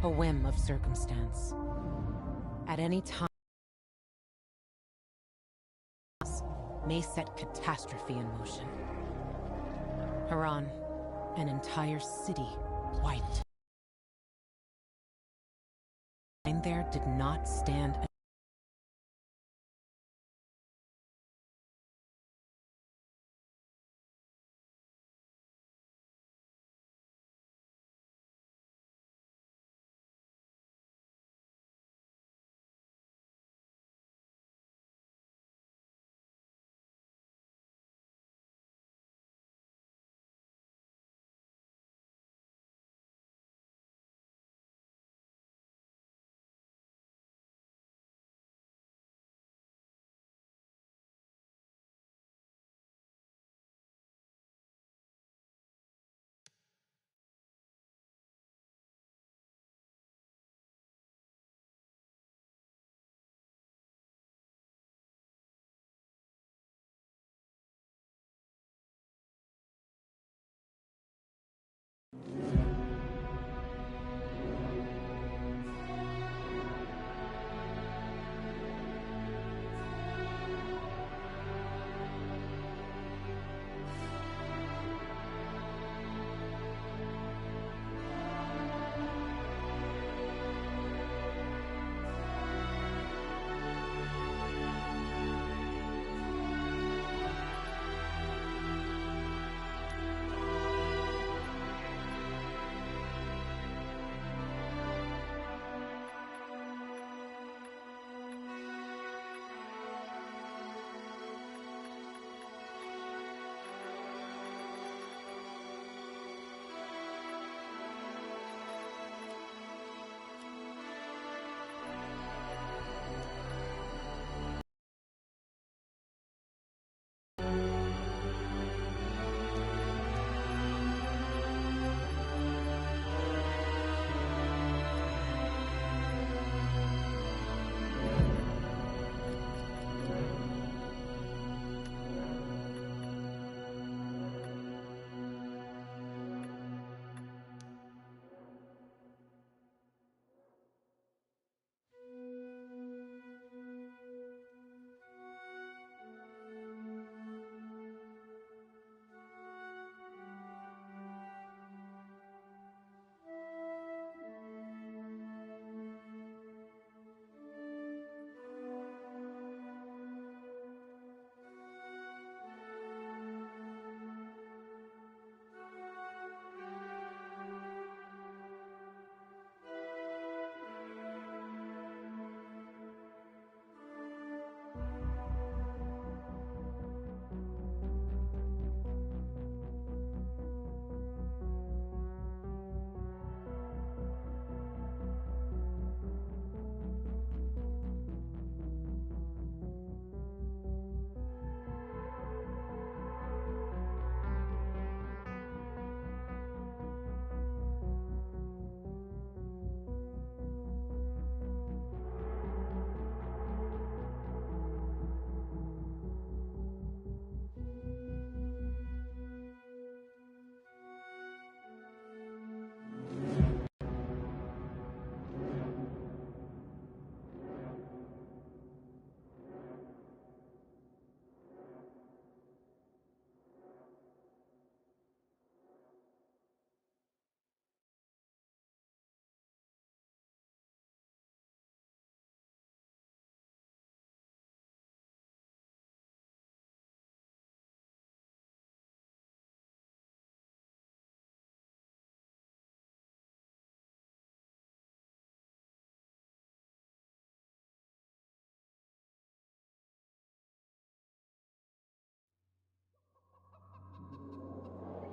a whim of circumstance. At any time, may set catastrophe in motion. Harran, an entire city wiped. And there did not stand a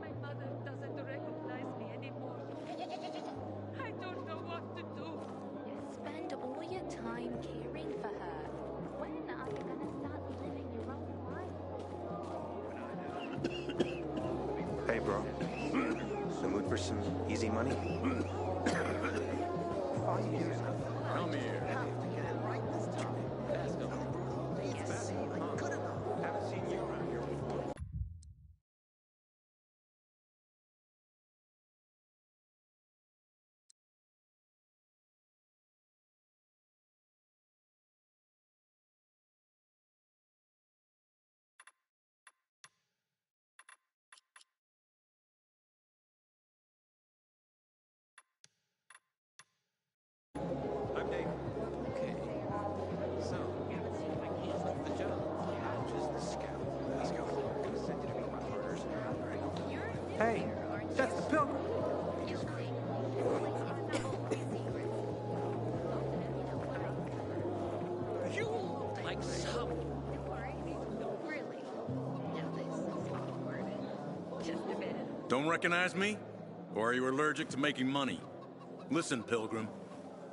My mother doesn't recognize me anymore. I don't know what to do. You spend all your time caring for her. When are you gonna start living your own life? Hey, bro. The mood for some easy money? Come here. Don't recognize me? Or are you allergic to making money? Listen, Pilgrim.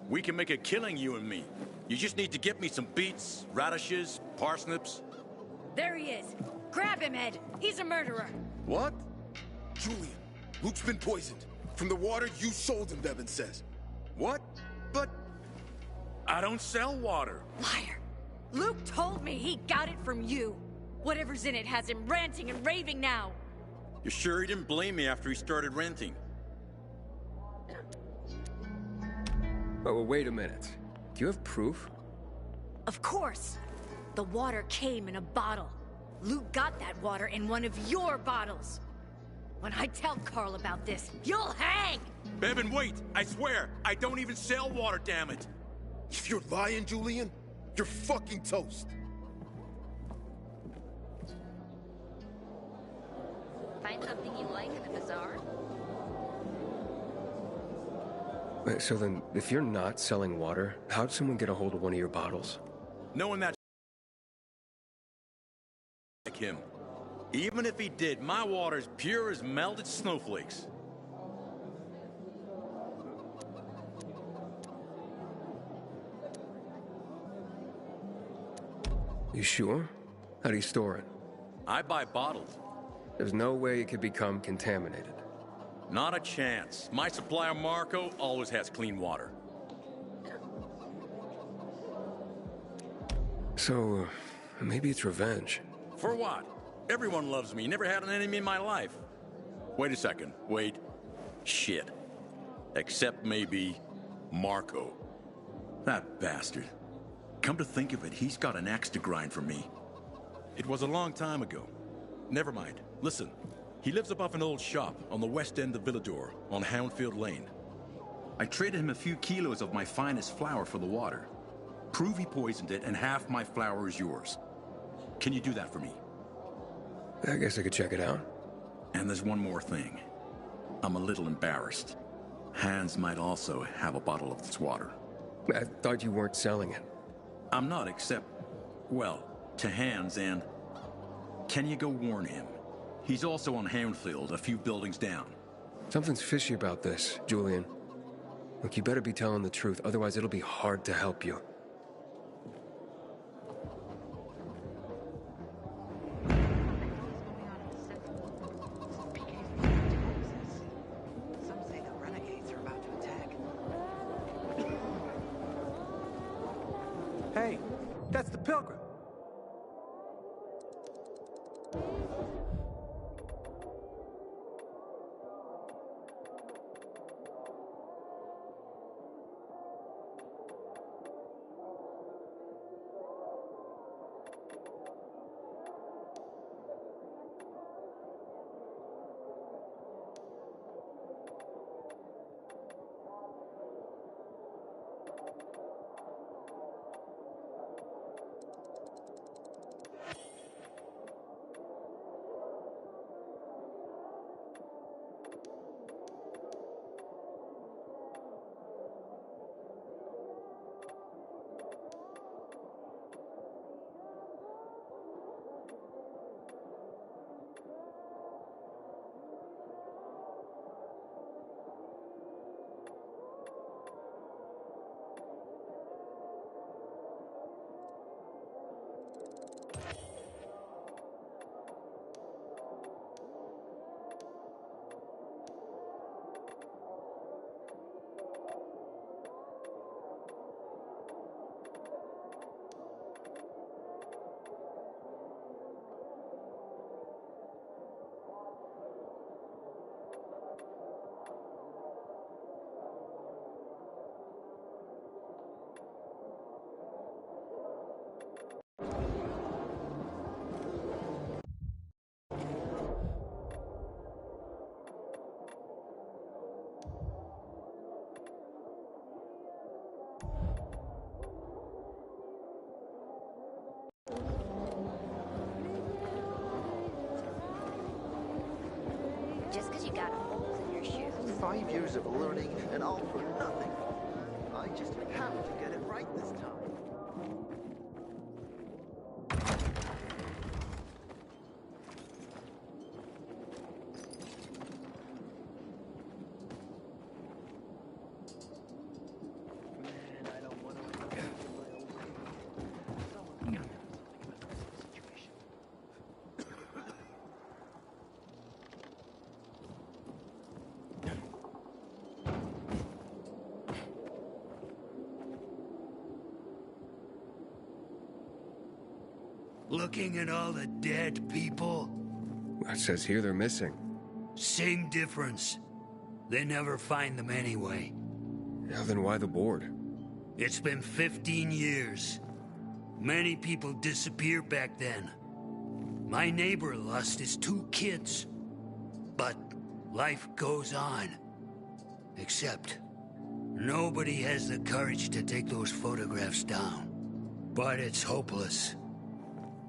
We can make a killing, you and me. You just need to get me some beets, radishes, parsnips. There he is. Grab him, Ed. He's a murderer. What? Julian, Luke's been poisoned. From the water you sold him, Bevan says. What? But... I don't sell water. Liar. Luke told me he got it from you. Whatever's in it has him ranting and raving now. You're sure he didn't blame me after he started renting? Oh, well, wait a minute. Do you have proof? Of course. The water came in a bottle. Luke got that water in one of your bottles. When I tell Carl about this, you'll hang! Bevan, wait! I swear, I don't even sell water, damn it! If you're lying, Julian, you're fucking toast. Find something you like in the bazaar? Wait, so then, if you're not selling water, how'd someone get a hold of one of your bottles? Knowing that like him. Even if he did, my water's pure as melted snowflakes. You sure? How do you store it? I buy bottled. There's no way it could become contaminated. Not a chance. My supplier, Marco, always has clean water. So, maybe it's revenge. For what? Everyone loves me. Never had an enemy in my life. Wait a second. Wait. Shit. Except maybe Marco. That bastard. Come to think of it, he's got an axe to grind for me. It was a long time ago. Never mind. Listen. He lives above an old shop on the west end of Villador, on Houndfield Lane. I traded him a few kilos of my finest flour for the water. Prove he poisoned it, and half my flour is yours. Can you do that for me? I guess I could check it out. And there's one more thing. I'm a little embarrassed. Hans might also have a bottle of this water. I thought you weren't selling it. I'm not, except, well, to Hans and... Can you go warn him? He's also on Houndfield, a few buildings down. Something's fishy about this, Julian. Look, you better be telling the truth, otherwise it'll be hard to help you. Some say the renegades are about to attack. Hey, that's the Pilgrim. Just because you got holes in your shoes. 5 years of learning and all for nothing. I just have to get it right this time. Looking at all the dead people? It says here they're missing. Same difference. They never find them anyway. Now then why the board? It's been 15 years. Many people disappeared back then. My neighbor lost his 2 kids. But life goes on. Except, nobody has the courage to take those photographs down. But it's hopeless.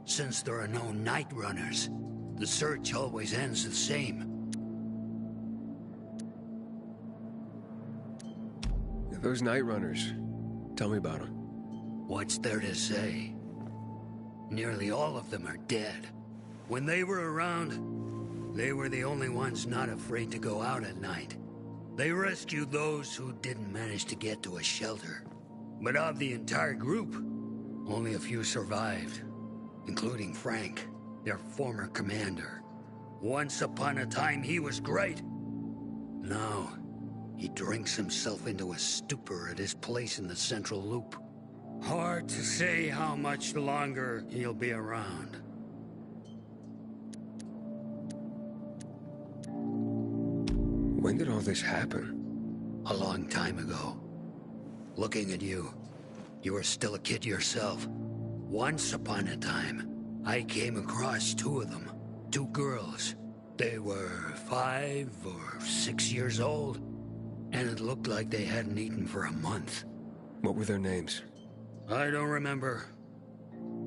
Since there are no night runners, the search always ends the same. Those night runners. Tell me about them. What's there to say? Nearly all of them are dead. When they were around, they were the only ones not afraid to go out at night. They rescued those who didn't manage to get to a shelter. But of the entire group, only a few survived, including Frank, their former commander. Once upon a time, he was great. Now, he drinks himself into a stupor at his place in the Central Loop. Hard to say how much longer he'll be around. When did all this happen? A long time ago. Looking at you, you were still a kid yourself. Once upon a time, I came across 2 of them. 2 girls. They were 5 or 6 years old, and it looked like they hadn't eaten for a month. What were their names? I don't remember.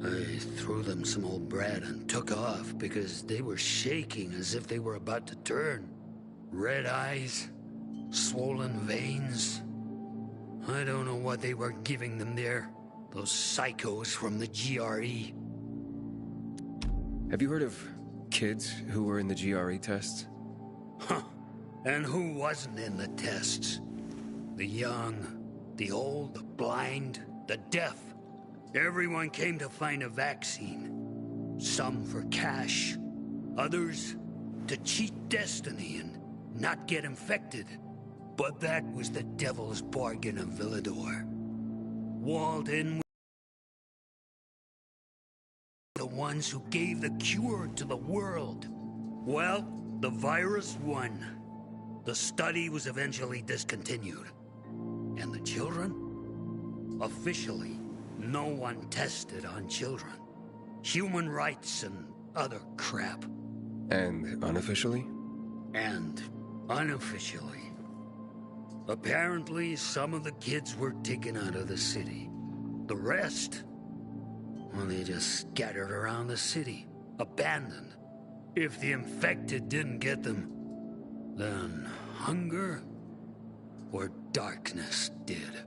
I threw them some old bread and took off because they were shaking as if they were about to turn. Red eyes, swollen veins. I don't know what they were giving them there. Those psychos from the GRE. Have you heard of kids who were in the GRE tests? Huh. And who wasn't in the tests? The young, the old, the blind, the deaf. Everyone came to find a vaccine. Some for cash, others to cheat destiny and not get infected. But that was the devil's bargain of Villedor. Walled in with the ones who gave the cure to the world. Well, the virus won. The study was eventually discontinued. And the children? Officially, no one tested on children. Human rights and other crap. And unofficially? And unofficially. Apparently, some of the kids were taken out of the city. The rest, well, they just scattered around the city, abandoned. If the infected didn't get them, then hunger or darkness did.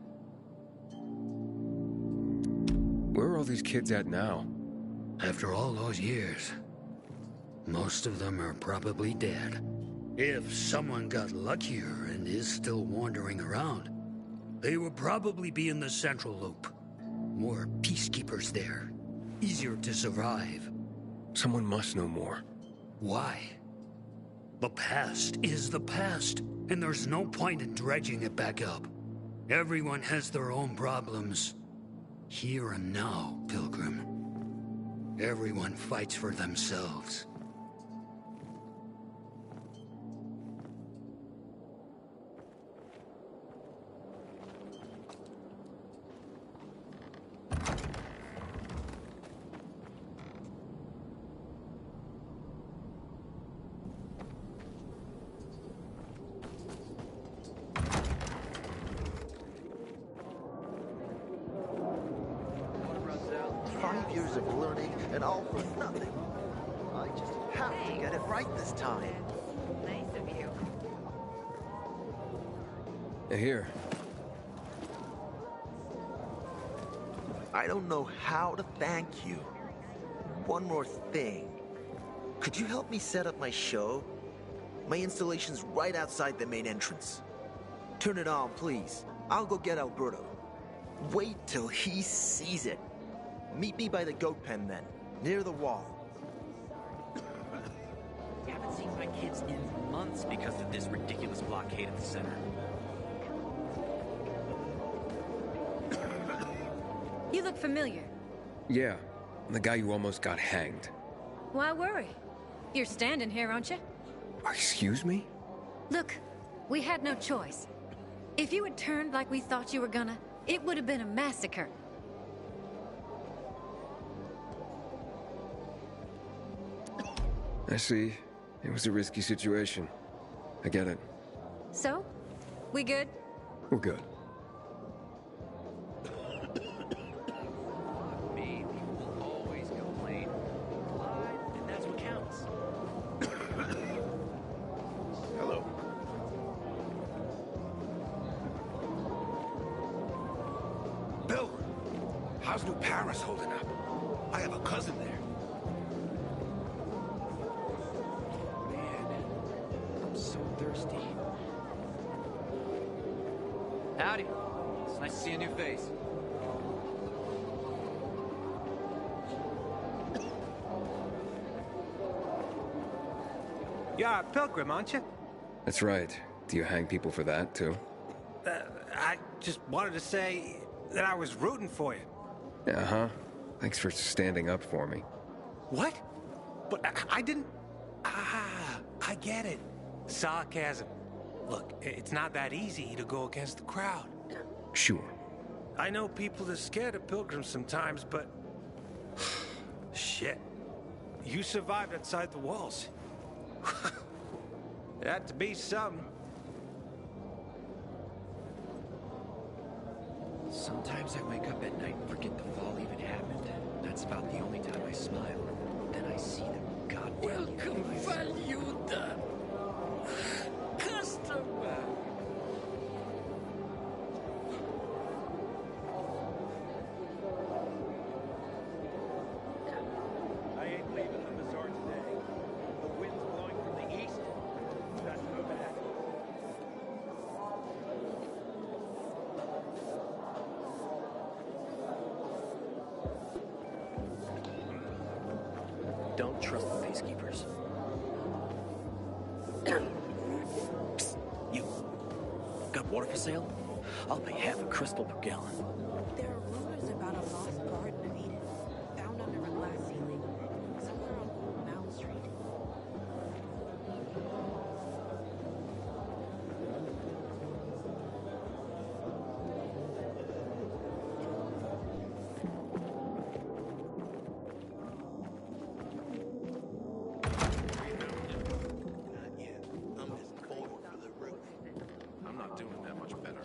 Where are all these kids at now? After all those years, most of them are probably dead. If someone got luckier and is still wandering around, they would probably be in the Central Loop. More peacekeepers there. Easier to survive. Someone must know more. Why? The past is the past, and there's no point in dredging it back up. Everyone has their own problems. Here and now, Pilgrim. Everyone fights for themselves. Of learning and all for nothing. I just have to get it right this time. Nice of you. Here. I don't know how to thank you. One more thing. Could you help me set up my show? My installation's right outside the main entrance. Turn it on, please. I'll go get Alberto. Wait till he sees it. Meet me by the goat pen then, near the wall. I haven't seen my kids in months because of this ridiculous blockade at the center. You look familiar. Yeah. The guy who almost got hanged. Why worry? You're standing here, aren't you? Excuse me? Look, we had no choice. If you had turned like we thought you were gonna, it would have been a massacre. I see. It was a risky situation. I get it. So? We good? We're good. Me, people will always complain. Lied, and that's what counts. Hello. Bill, how's New Paris holding up? I have a cousin there. Man, I'm so thirsty. Howdy. It's nice to see a new face. You're a pilgrim, aren't you? That's right. Do you hang people for that, too? I just wanted to say that I was rooting for you. Uh-huh. Thanks for standing up for me. What? But I didn't... Ah, I get it. Sarcasm. Look, it's not that easy to go against the crowd. Sure. I know people are scared of pilgrims sometimes, but... Shit. You survived outside the walls. It had to be something. Sometimes I wake up at night and forget the fall even happened. That's about the only time I smile. Then I see them goddamn. Welcome, Valuda. Customer. I ain't leaving the bazaar today. The wind's blowing from the east. That's no bad. Don't trust the peacekeepers. Psst, you. Got water for sale? I'll pay half a crystal per gallon. There are rumors about a lost garden of Eden, found under a glass ceiling, somewhere on Old Mound Street. I'm not doing that much better.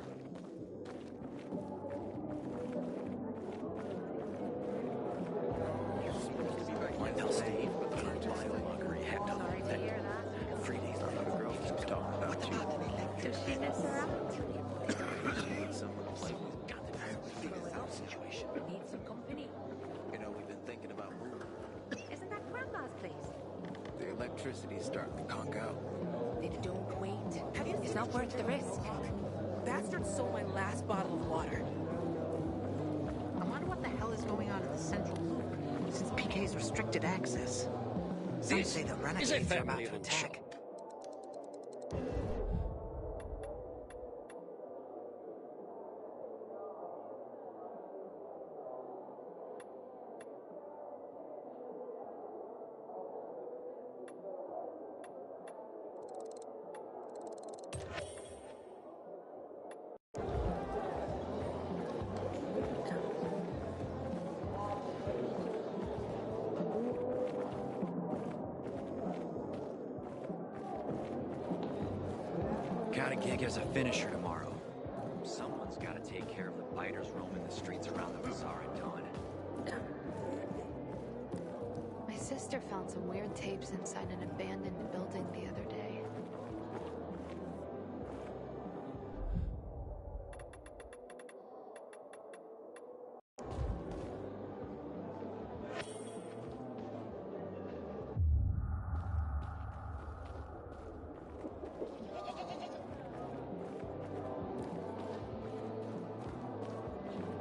When they'll say, my mockery had to Sorry to hear that. 3 days later, the girl keeps talking about you. Does she miss her out? Someone like we've got to figure out the situation. Need some company. You know, we've been thinking about moving. Isn't that Grandma's place? The electricity's starting to conk out. Then don't wait. Have you It's not worth the risk. Bastard stole my last bottle of water. I wonder what the hell is going on in the central loop, since PK's restricted access. Some say the renegades are about to attack. Got a gig as a finisher tomorrow. Someone's got to take care of the biters roaming the streets around the bazaar at dawn. My sister found some weird tapes inside an abandoned building the other day.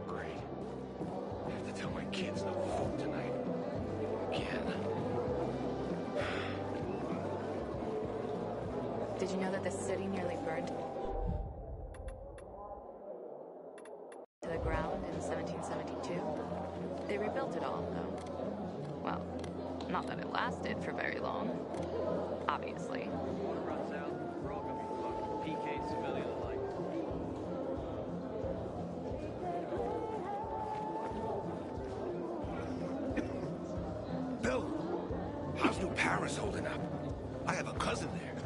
Great. I have to tell my kids no food tonight. Again. Did you know that the city nearly burned to the ground in 1772? They rebuilt it all, though. Well, not that it lasted for very long. Obviously. Water runs out, we're all gonna be fucked. PK, civilian alike. Bill, how's New Paris holding up? I have a cousin there.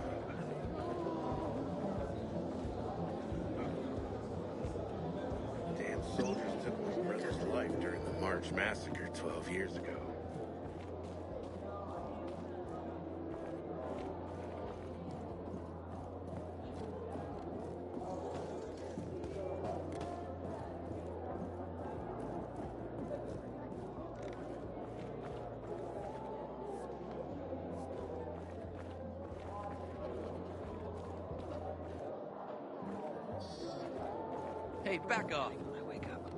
Damn soldiers took my brother's life during the March Massacre 12 years ago. Hey, back off. I wake up.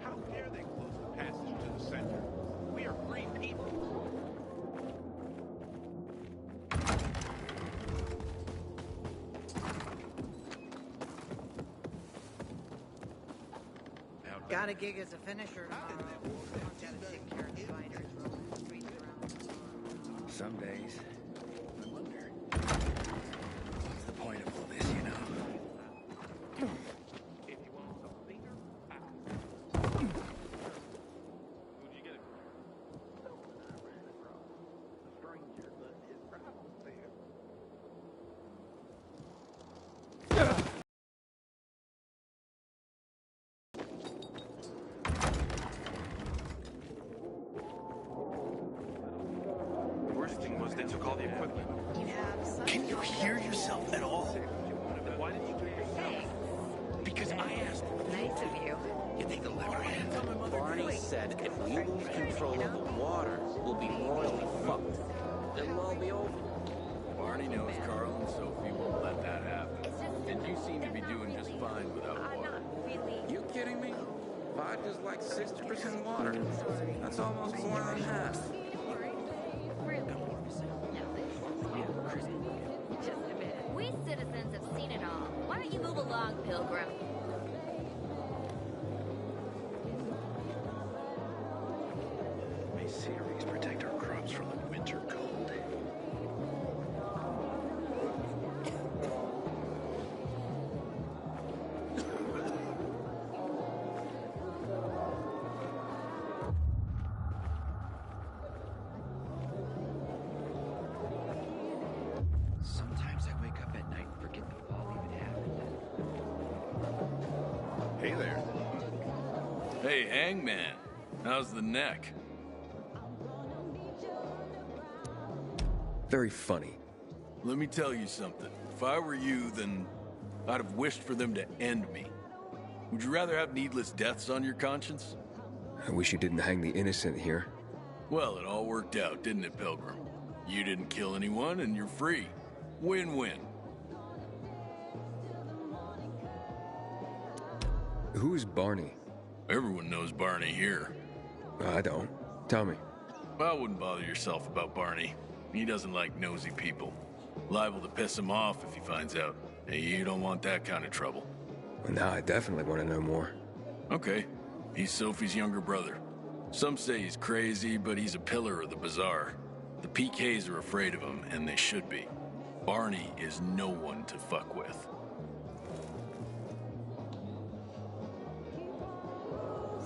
How dare they close the passage to the center? We are free people. Got a gig as a finisher tomorrow. Gotta take care of spiders roaming the streets around. Some days, I wonder, what's the point of all this, you know? If you want some finger, who'd you get it from? A stranger left his problems there. The worst thing was they took all the equipment. You have some. Can you hear yourself at all? Why did you do yourself? Because I asked. Nice of you. You think the lever hand? Barney said if we lose control of the water, we'll be royally fucked. It'll all be over. Barney knows Carl and Sophie won't let that happen. And you seem to be doing just fine without water. You kidding me? Vodka's like 60% water. That's almost more than half. We citizens have seen it all. Why don't you move along, Pilgrim? May Ceres protect our crops from the winter cold. Sometimes I wake up at night and forget the fall even happened. Hey there. Hey, Hangman. How's the neck? Very funny. Let me tell you something. If I were you, then I'd have wished for them to end me. Would you rather have needless deaths on your conscience? I wish you didn't hang the innocent here. Well, it all worked out, didn't it, Pilgrim? You didn't kill anyone, and you're free. Win-win. Who's Barney? Everyone knows Barney here. I don't. Tell me. I wouldn't bother yourself about Barney. He doesn't like nosy people. Liable to piss him off if he finds out. Hey, you don't want that kind of trouble. Well, now I definitely want to know more. Okay. He's Sophie's younger brother. Some say he's crazy, but he's a pillar of the bazaar. The PKs are afraid of him, and they should be. Barney is no one to fuck with.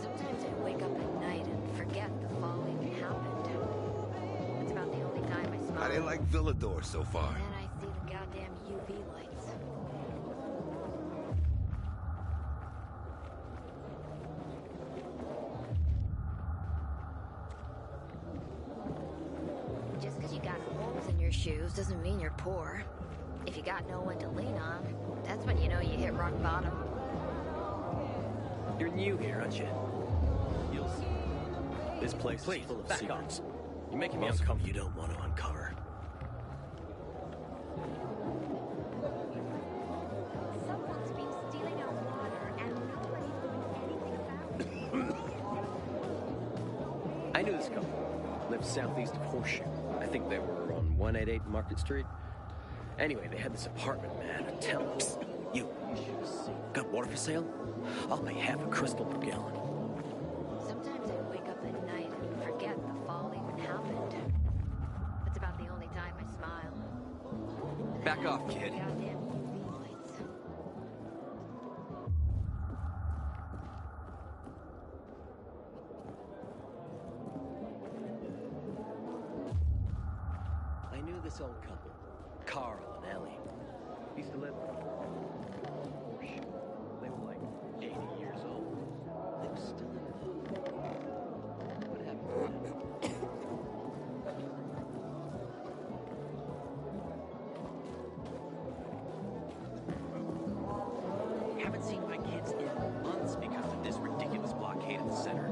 Sometimes I wake up at night and forget the fall even happened. It's about the only time I smile. How do you like Villador so far? And then I see the goddamn UV lights. Just because you got holes in your shoes doesn't mean you're poor. If you got no one to lean on, that's when you know you hit rock bottom. You're new here, aren't you? You'll see. This place is full of secrets. You're making me uncomfortable. You don't want to uncover. Someone's been stealing our water and nobody's doing anything about it. I knew this couple. Lived southeast of Horseshoe. I think they were on 188 Market Street. Anyway, they had this apartment, man. I'm telling you. Got water for sale? I'll pay half a crystal per gallon. Sometimes I wake up at night and forget the fall even happened. It's about the only time I smile. Back off, kid. Goddamn UV lights. I knew this old couple, Carl and Ellie. Used to live. They were like 80 years old. They were still in love. What happened to them? Haven't seen my kids in months because of this ridiculous blockade at the center.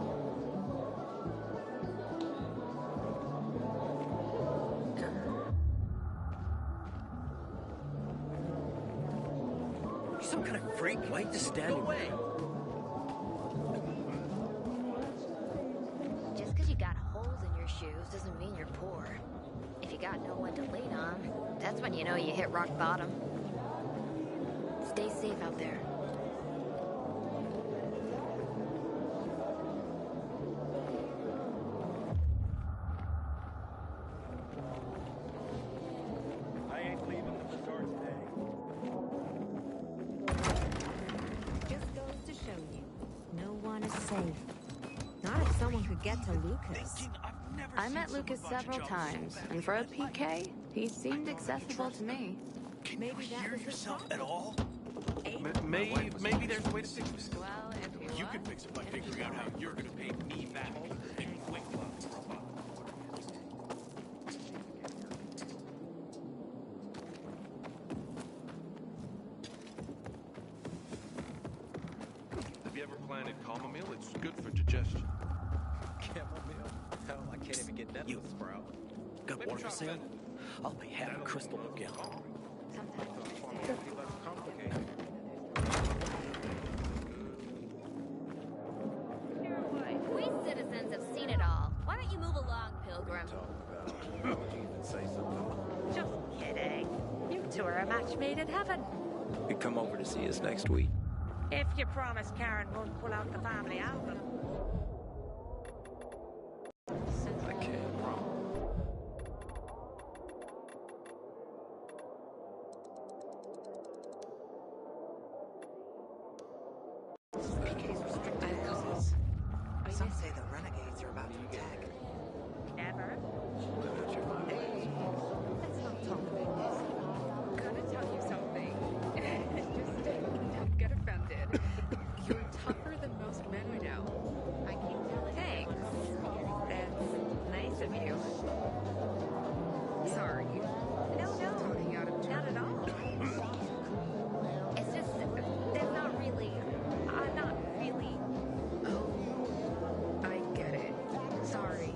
You some kind of freak? Why are you just standing away? Just because you got holes in your shoes doesn't mean you're poor. If you got no one to lean on, that's when you know you hit rock bottom. Stay safe out there. I ain't leaving the resort today. Just goes to show you, no one is safe. Not if someone could get to Lucas. I met Lucas several times, and for a PK, he seemed accessible to me. Maybe that was yourself at all? Maybe there's a way to fix this. Well, if You can fix it by figuring out how you're gonna pay me back. And quick. Have you ever planted chamomile? It's good for digestion. Chamomile? Hell, I can't even get that to sprout. Got water for sale? I'll pay half a crystal per gallon. We citizens have seen it all. Why don't you move along, Pilgrim? Just kidding. You two are a match made in heaven. You come over to see us next week. If you promise Karen won't pull out the family album. I can't. PK's restricted access. Some say the renegades are about to attack. Never. Hey, let's not talk about this. Gotta tell you something. Just don't get offended. You're tougher than most men I know. I keep telling Thanks. That's nice of you. Sorry. No, Talking out of not at all. It's just, there's not really, I'm not really. Oh, I get it. Sorry.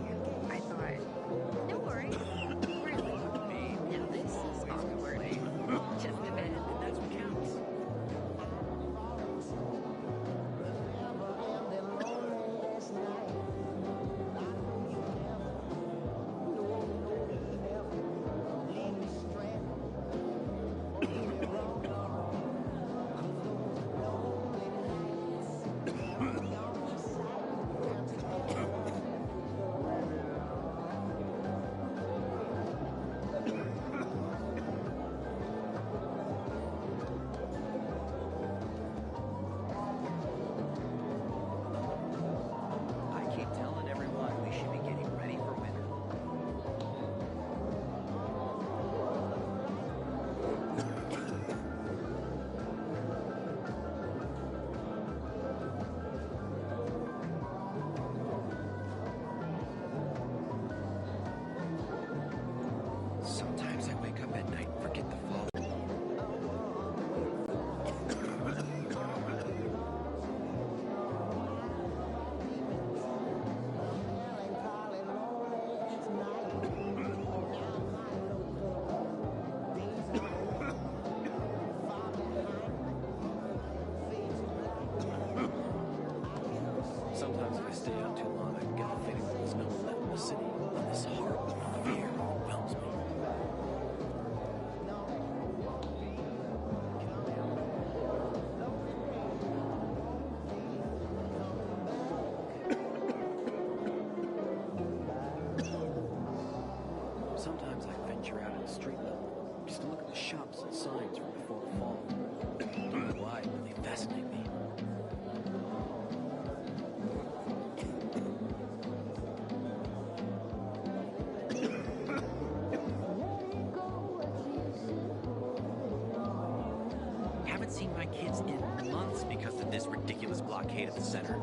seen my kids in months because of this ridiculous blockade at the center.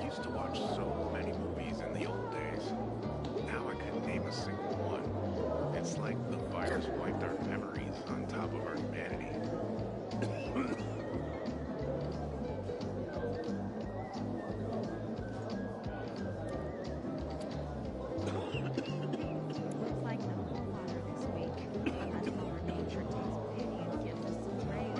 Used to watch so many movies in the old days. Now I couldn't name a single one. It's like the virus wiped our memories on top of our humanity. Looks like no more water this week. Unless Mother Nature takes pity and gives us some rain.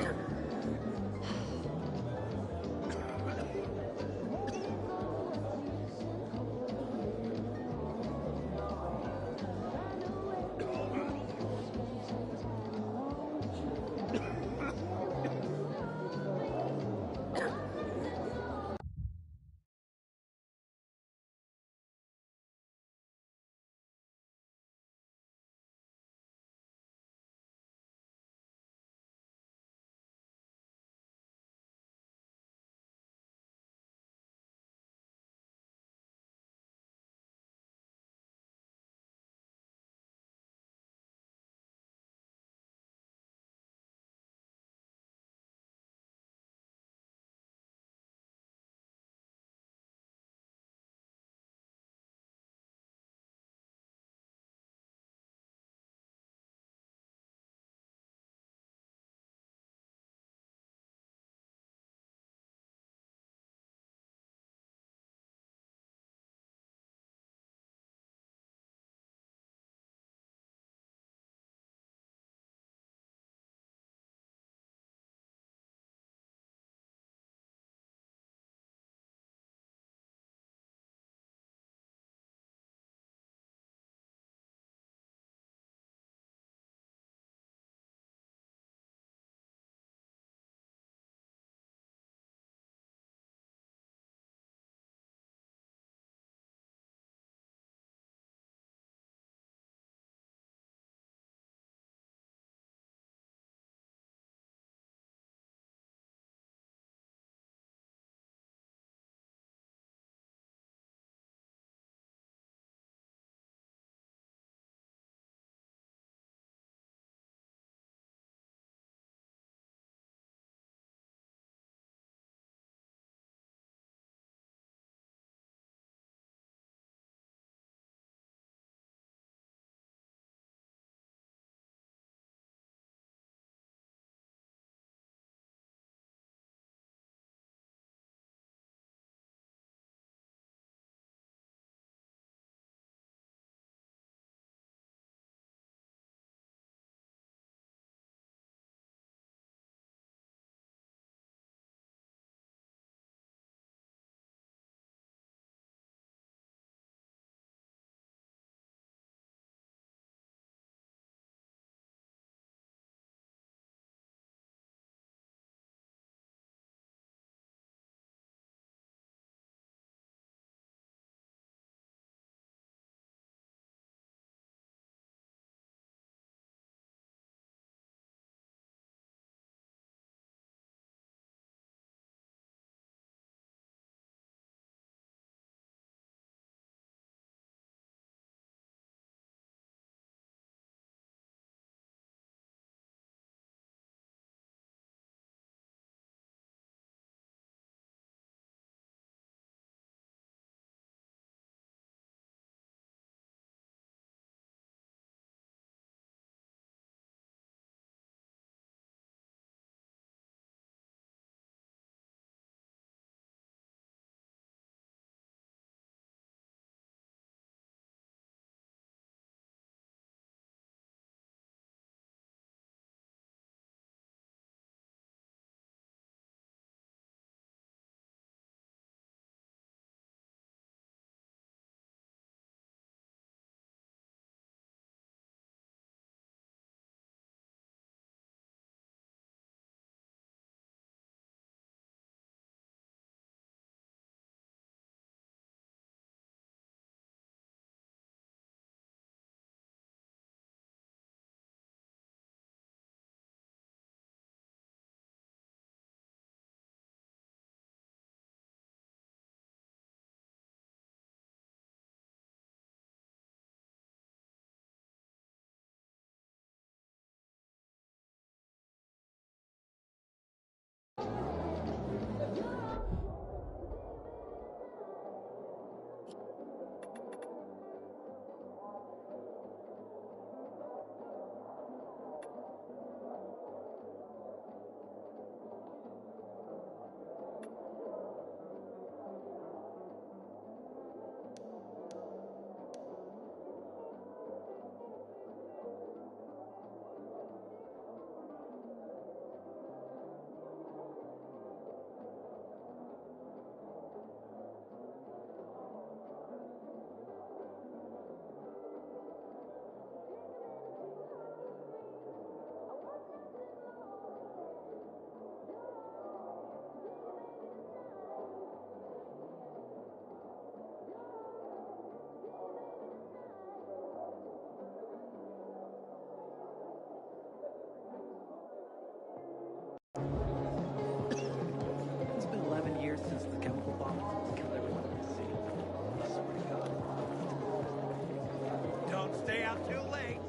Too late.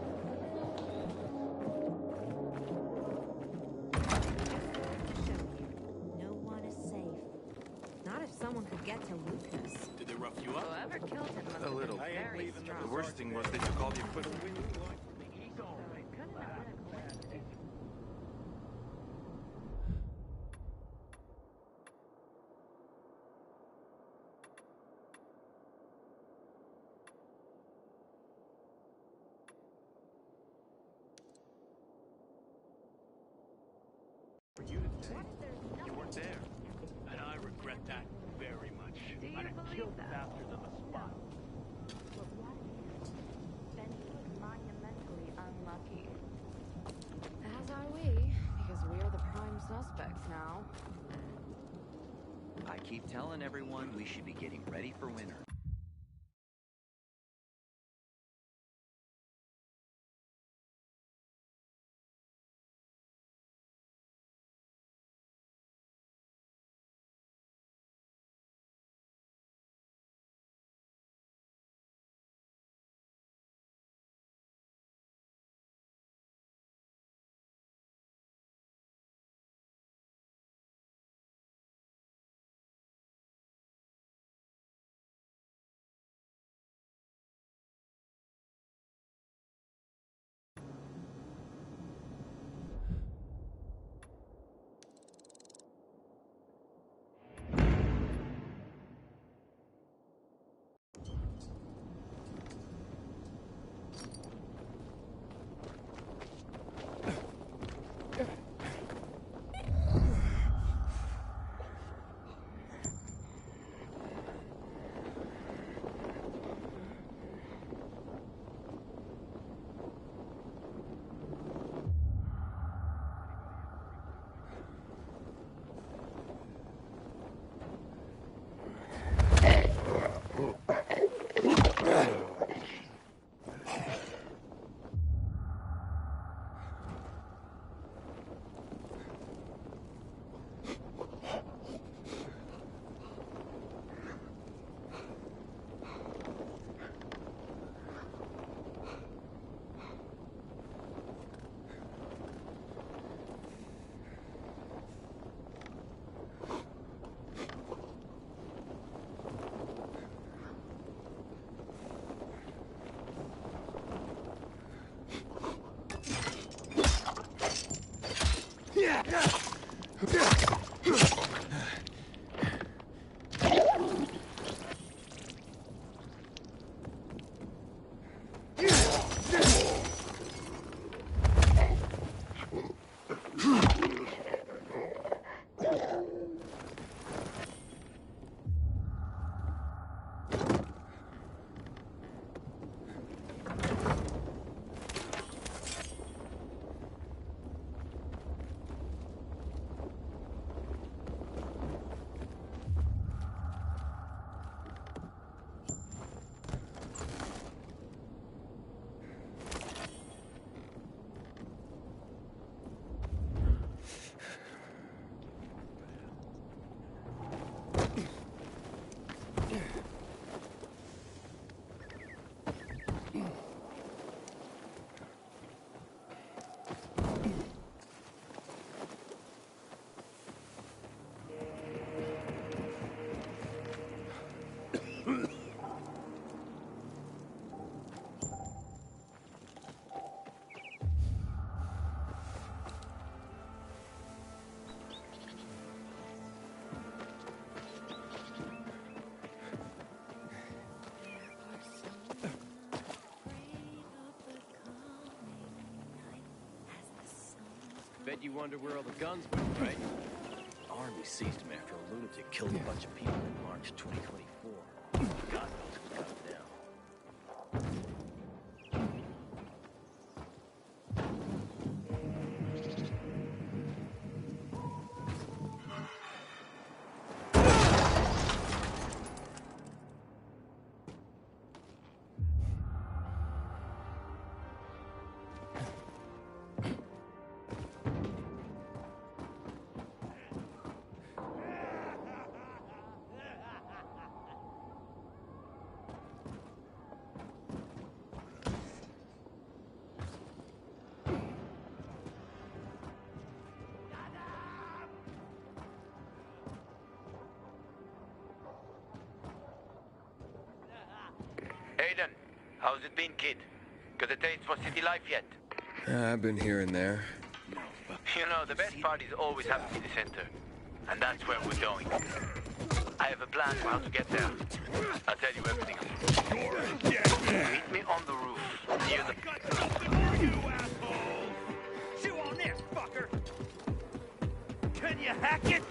No one is safe. Not if someone could get to Lucas. Did they rough you up? Whoever killed him must A have little. been very strong. The worst thing was they took all the equipment. For you to say you weren't there. And I regret that very much. Do you I'd have believe killed that? the bastards on the spot. Benny was monumentally unlucky. As are we, because we are the prime suspects now. I keep telling everyone we should be getting ready for winter. Bet you wonder where all the guns went, right? Army seized him after a lunatic killed a bunch of people in March 2024. God knows who's got him now. Aiden, how's it been, kid? Got a taste for city life yet? I've been here and there. You know, the best parties always have a city center. And that's where we're going. I have a plan for how to get there. I'll tell you everything. Meet me on the roof, near the... You asshole! Chew on this, fucker! Can you hack it?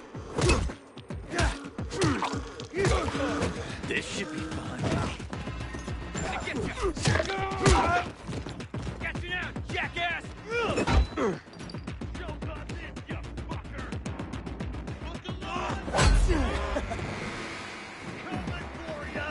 This should be fun. Get you now, jackass! Show God this, you fucker! Look alive! Coming for ya!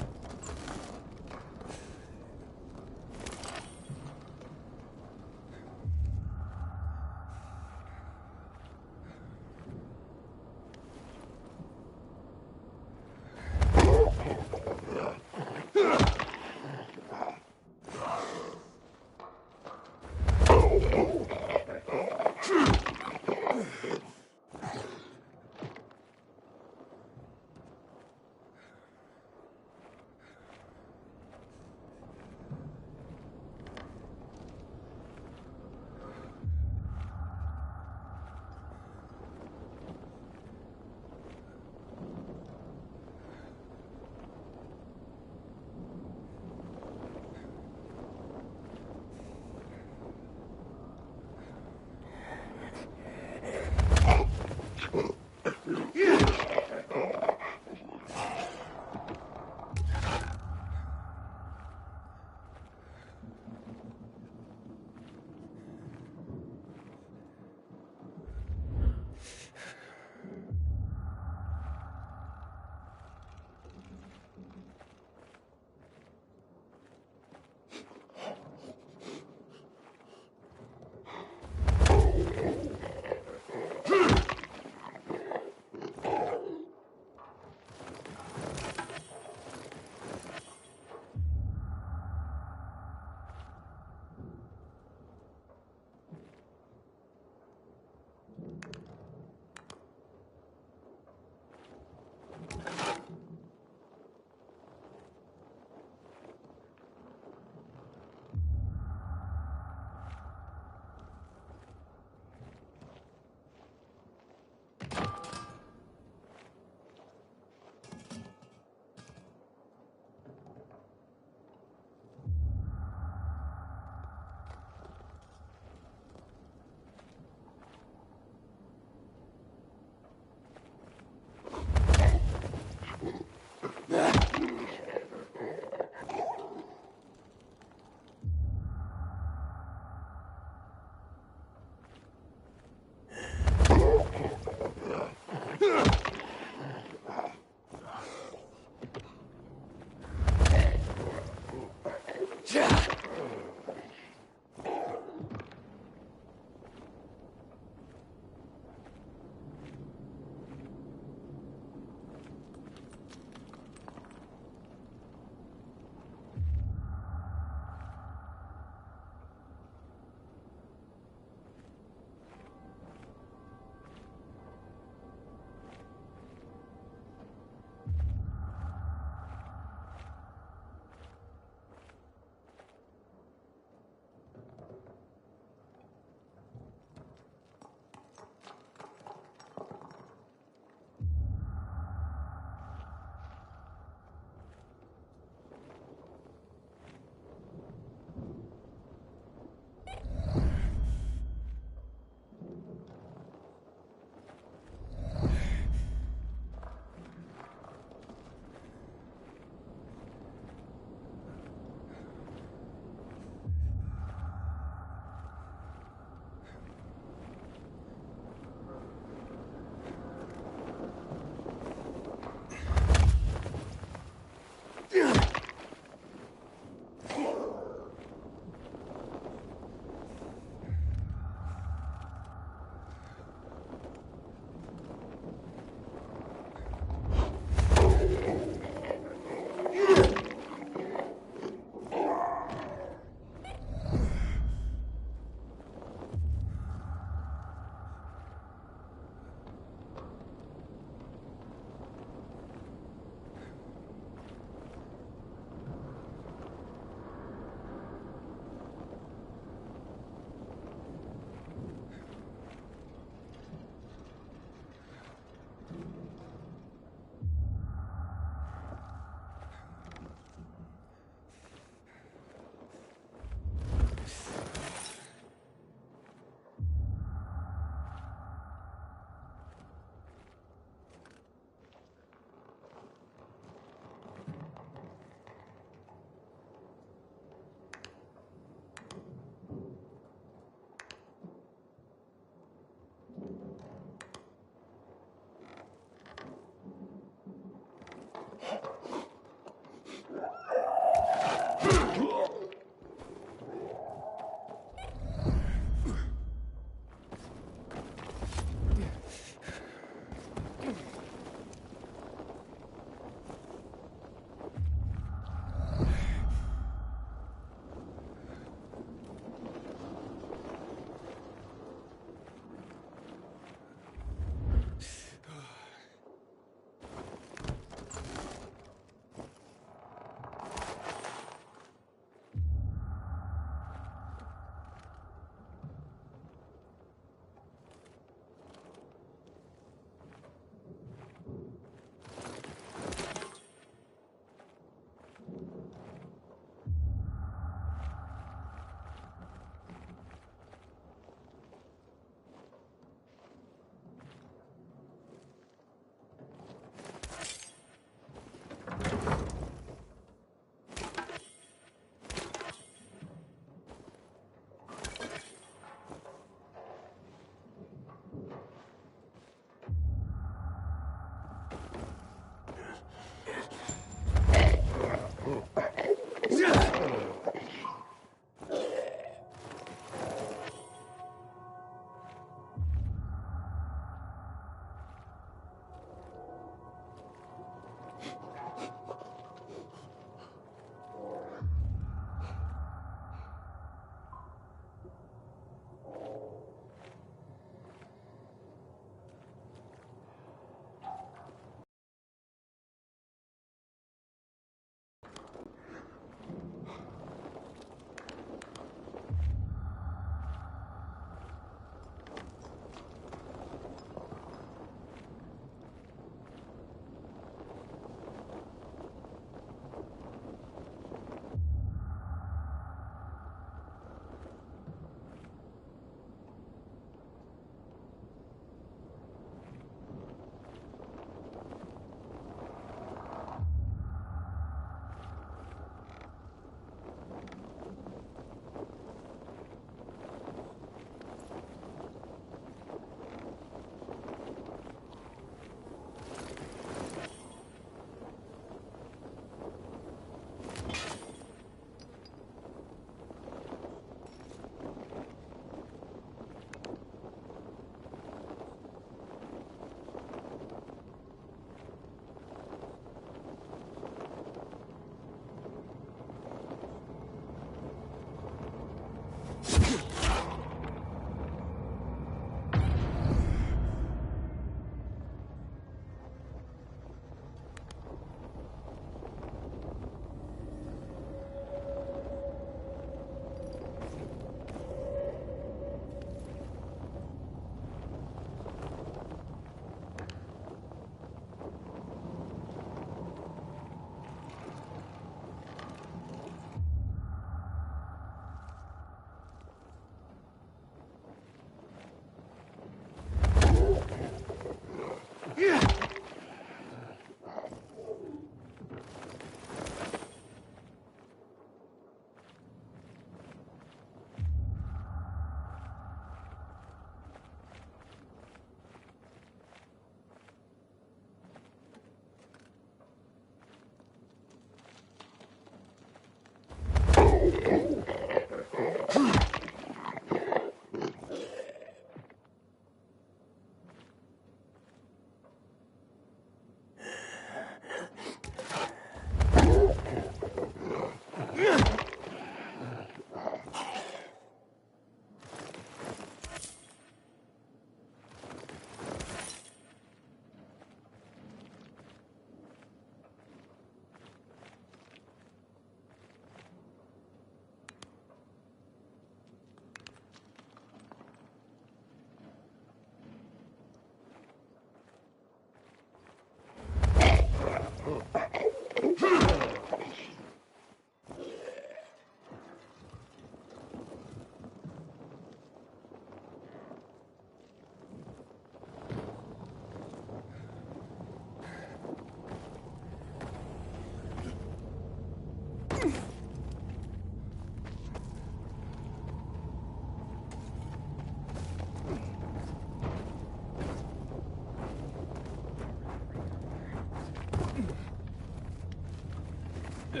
No,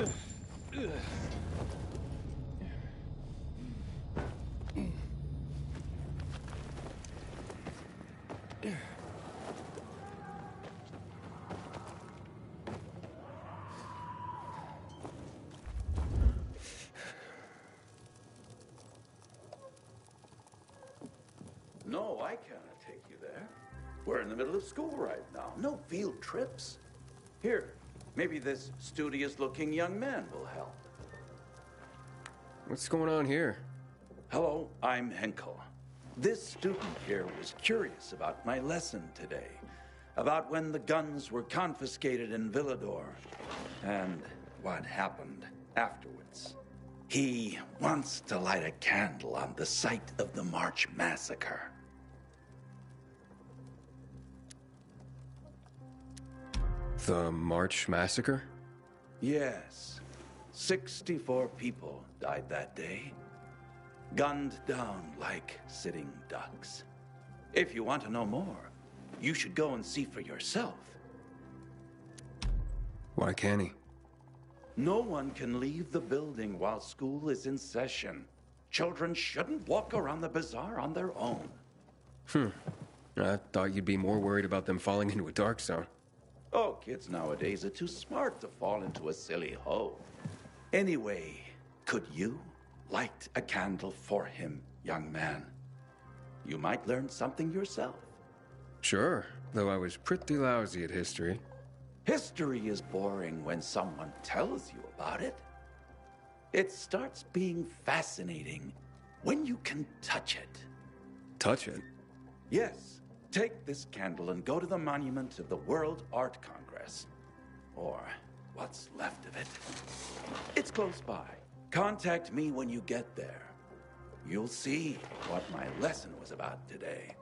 I cannot take you there. We're in the middle of school right now. No field trips. Here, maybe this studious-looking young man will help. What's going on here? Hello, I'm Henkel. This student here was curious about my lesson today, about when the guns were confiscated in Villador, and what happened afterwards. He wants to light a candle on the site of the March Massacre. The March Massacre? Yes. 64 people died that day. Gunned down like sitting ducks. If you want to know more, you should go and see for yourself. Why can't he? No one can leave the building while school is in session. Children shouldn't walk around the bazaar on their own. I thought you'd be more worried about them falling into a dark zone. Oh, kids nowadays are too smart to fall into a silly hole. Anyway, could you light a candle for him, young man? You might learn something yourself. Sure, though I was pretty lousy at history. History is boring when someone tells you about it. It starts being fascinating when you can touch it. Touch it? Yes. Take this candle and go to the monument of the World Art Congress. Or what's left of it. It's close by. Contact me when you get there. You'll see what my lesson was about today.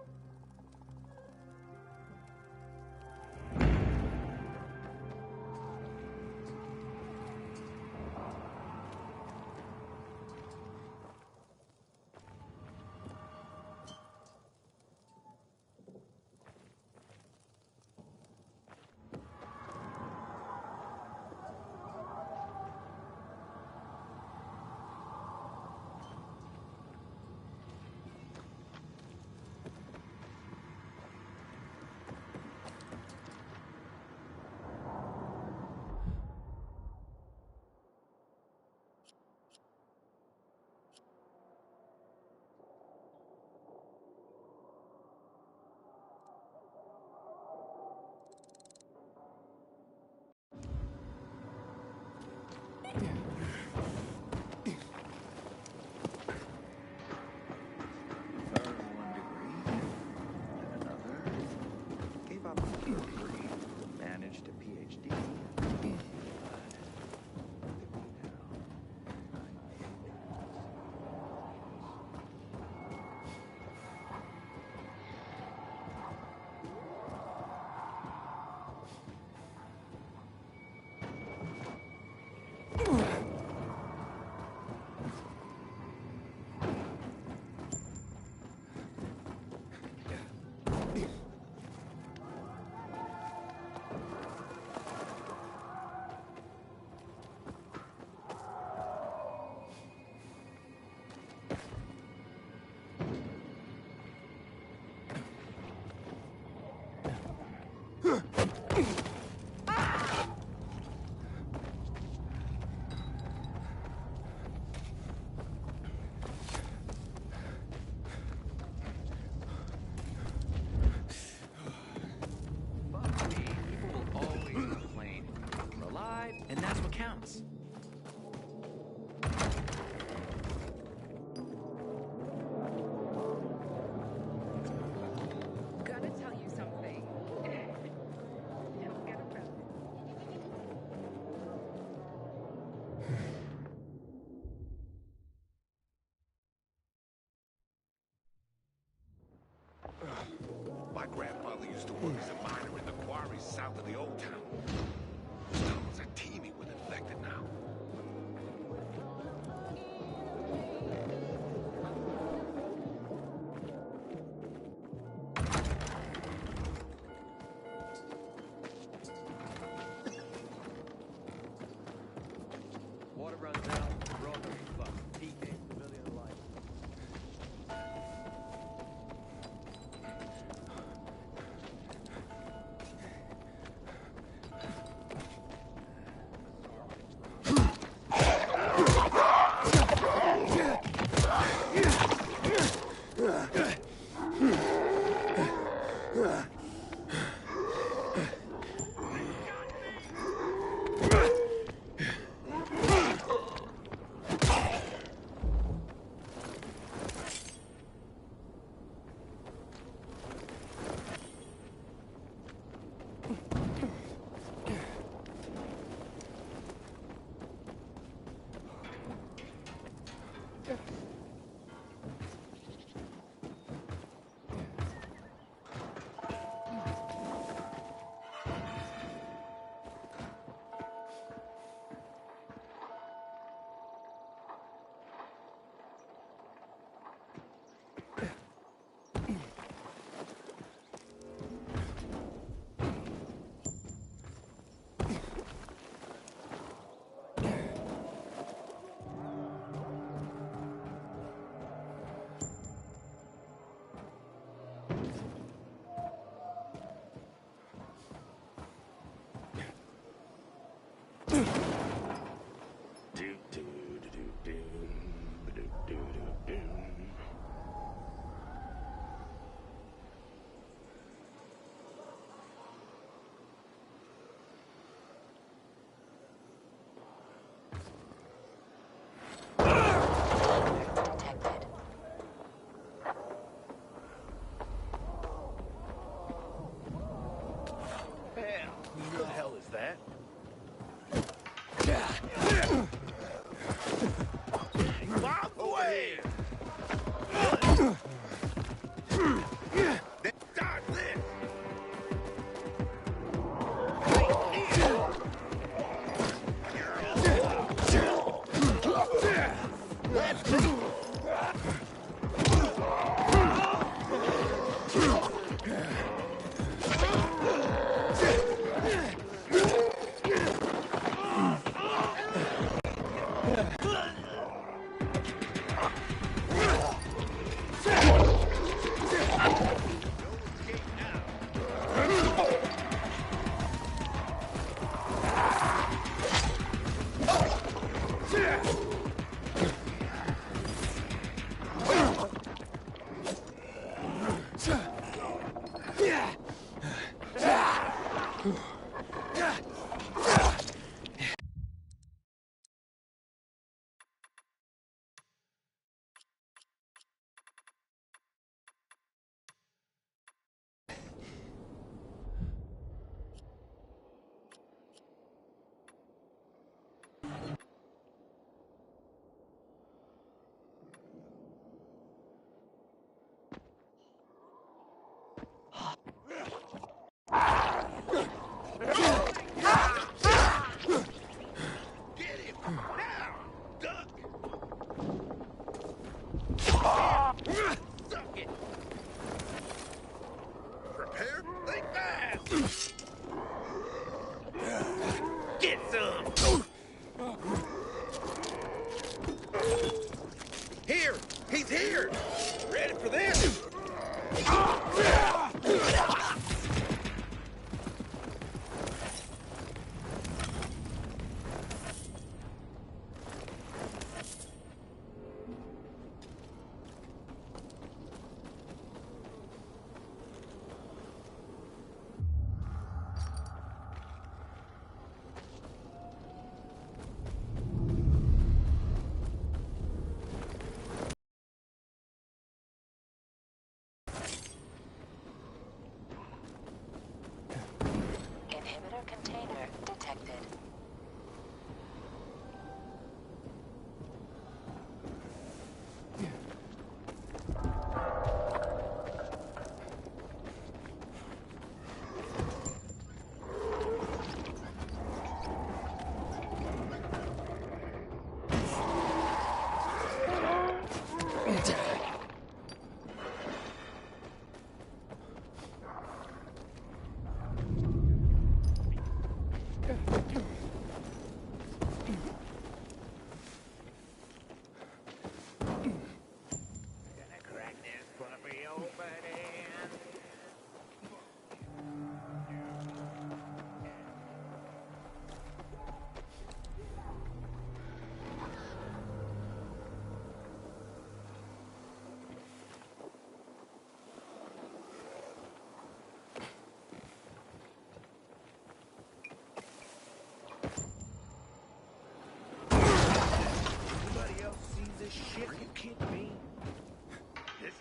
Managed a PhD. counts. Gotta tell you something. Don't get offended. My grandfather used to work as a miner in the quarries south of the old town. Those tunnels are teeming with infected now.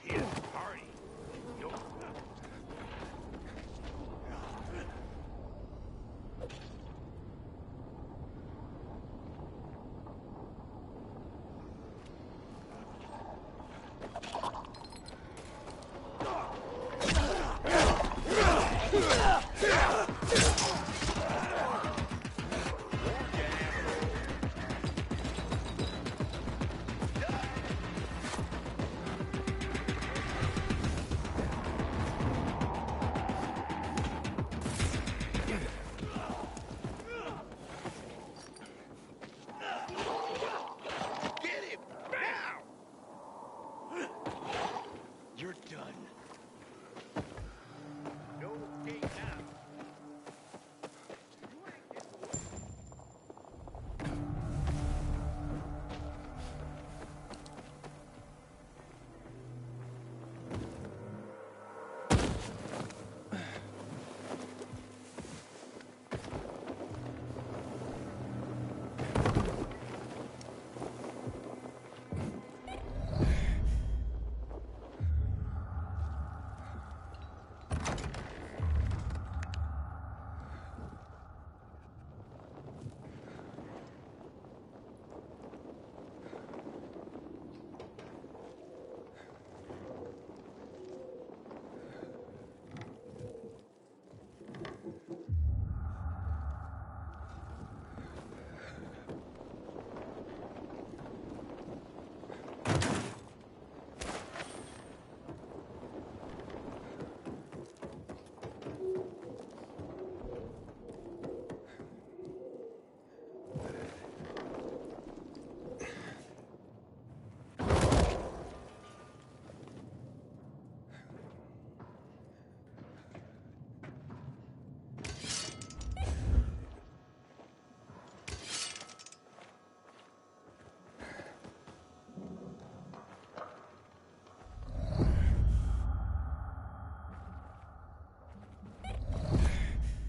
Yeah, party. Yo. Get him! Now! You're done. No escape now.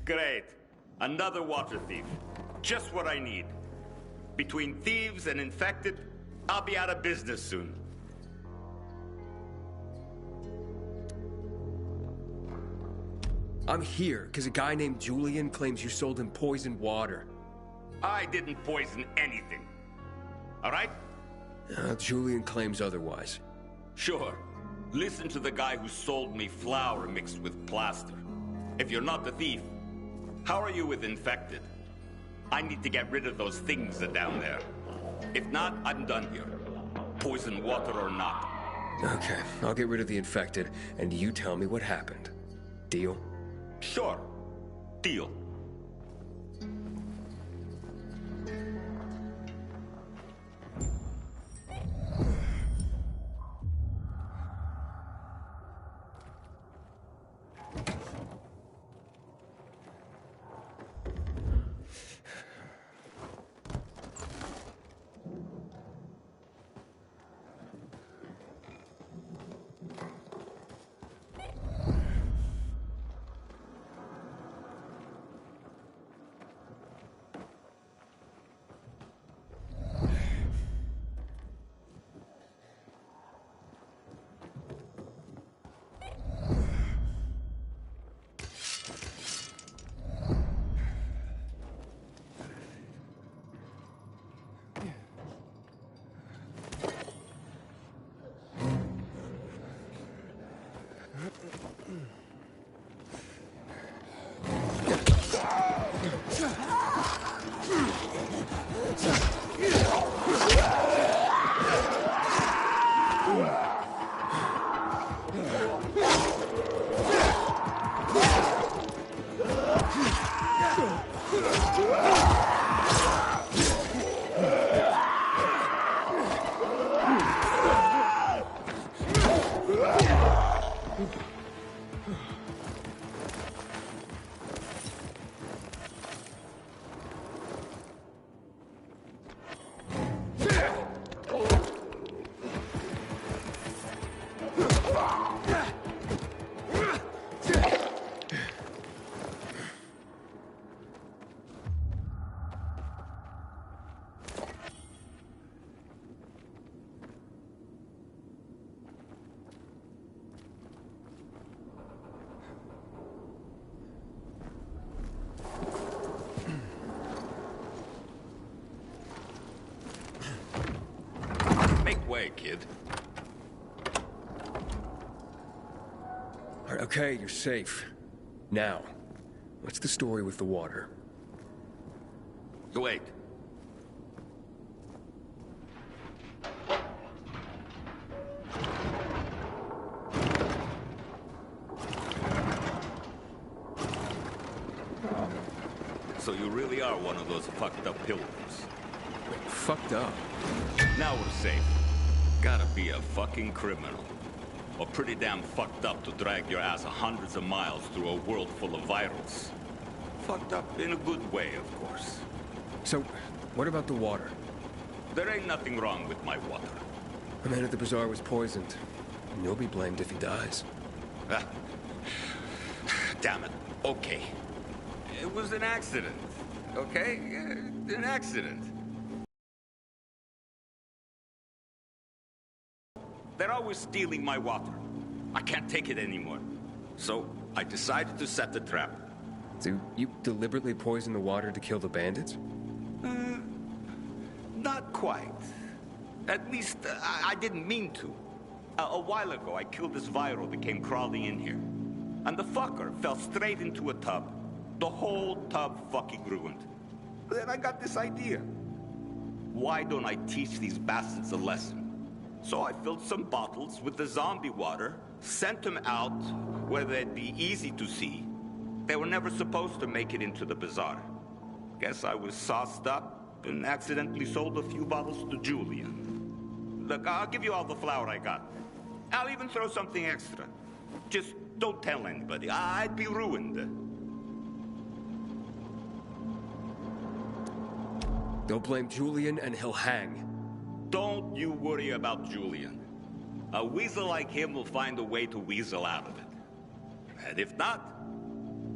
Great. Another water thief. Just what I need. Between thieves and infected, I'll be out of business soon. I'm here because a guy named Julian claims you sold him poisoned water. I didn't poison anything. All right? Julian claims otherwise. Sure. Listen to the guy who sold me flour mixed with plaster. If you're not the thief, how are you with infected? I need to get rid of those things that are down there. If not, I'm done here. Poison water or not. Okay, I'll get rid of the infected, and you tell me what happened. Deal? Sure. Deal. way, kid. All right, okay, you're safe. Now, what's the story with the water? Wait. So you really are one of those fucked up pilgrims. Fucked up? Now we're safe. Gotta be a fucking criminal. Or pretty damn fucked up to drag your ass hundreds of miles through a world full of virals. Fucked up in a good way, of course. So, what about the water? There ain't nothing wrong with my water. The man at the bazaar was poisoned. And you'll be blamed if he dies. Ah. Damn it. Okay. It was an accident. Okay? An accident. They're always stealing my water. I can't take it anymore. So, I decided to set the trap. So, you deliberately poisoned the water to kill the bandits? Not quite. At least, I didn't mean to. A while ago, I killed this viral that came crawling in here. And the fucker fell straight into a tub. The whole tub fucking ruined. Then I got this idea. Why don't I teach these bastards a lesson? So I filled some bottles with the zombie water, sent them out where they'd be easy to see. They were never supposed to make it into the bazaar. Guess I was sauced up and accidentally sold a few bottles to Julian. Look, I'll give you all the flour I got. I'll even throw something extra. Just don't tell anybody. I'd be ruined. Don't blame Julian and he'll hang. Don't you worry about Julian. A weasel like him will find a way to weasel out of it. And if not,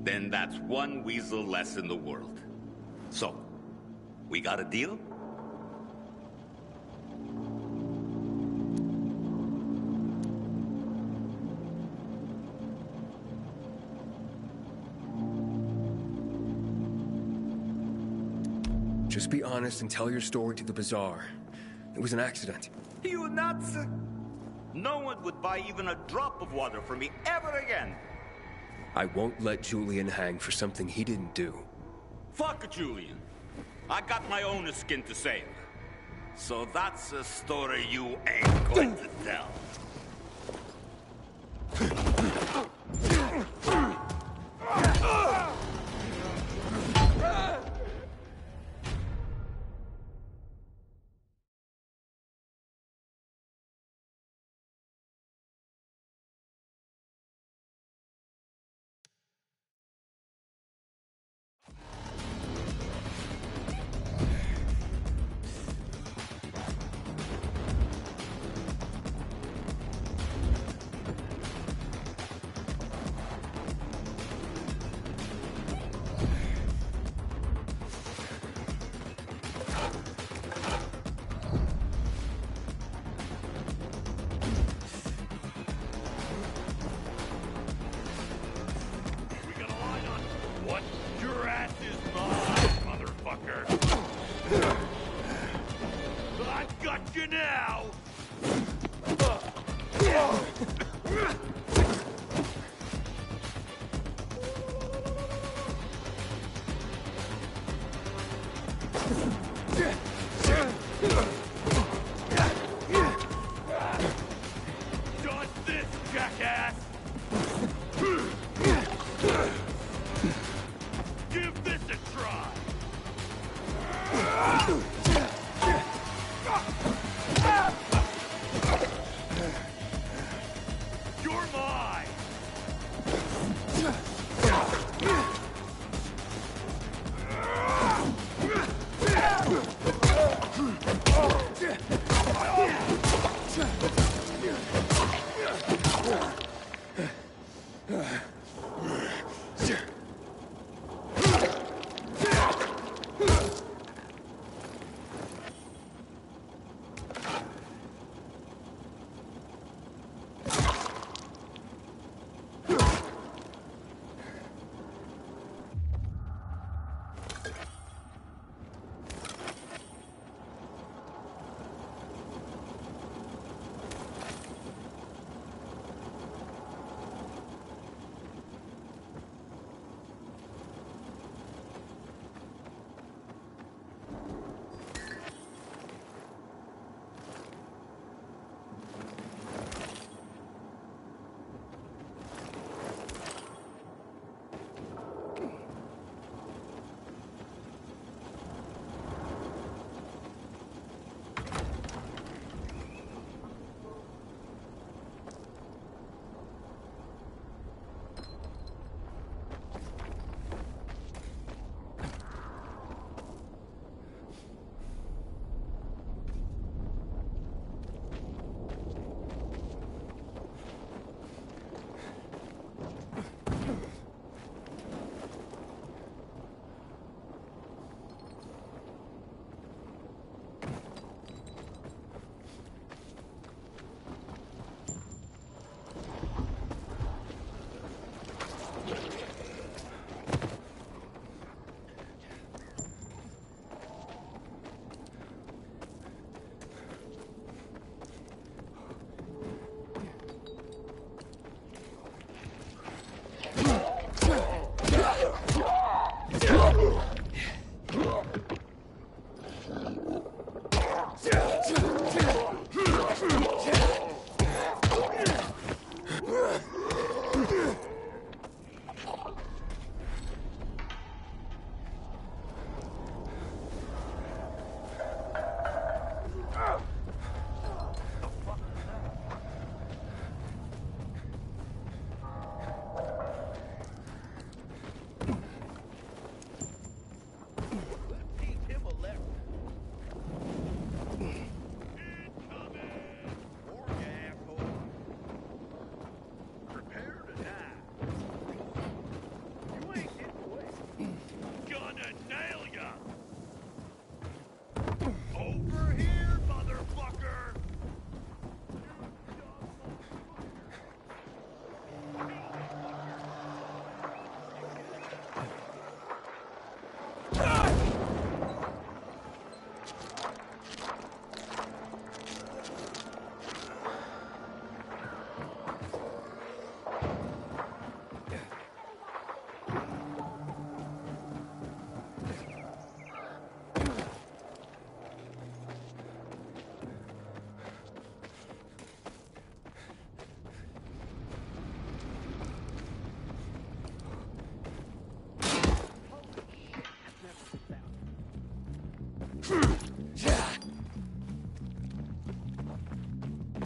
then that's one weasel less in the world. So, we got a deal? Just be honest and tell your story to the bazaar. It was an accident. You nuts? No one would buy even a drop of water from me ever again. I won't let Julian hang for something he didn't do. Fuck Julian. I got my own skin to save. So that's a story you ain't going to tell.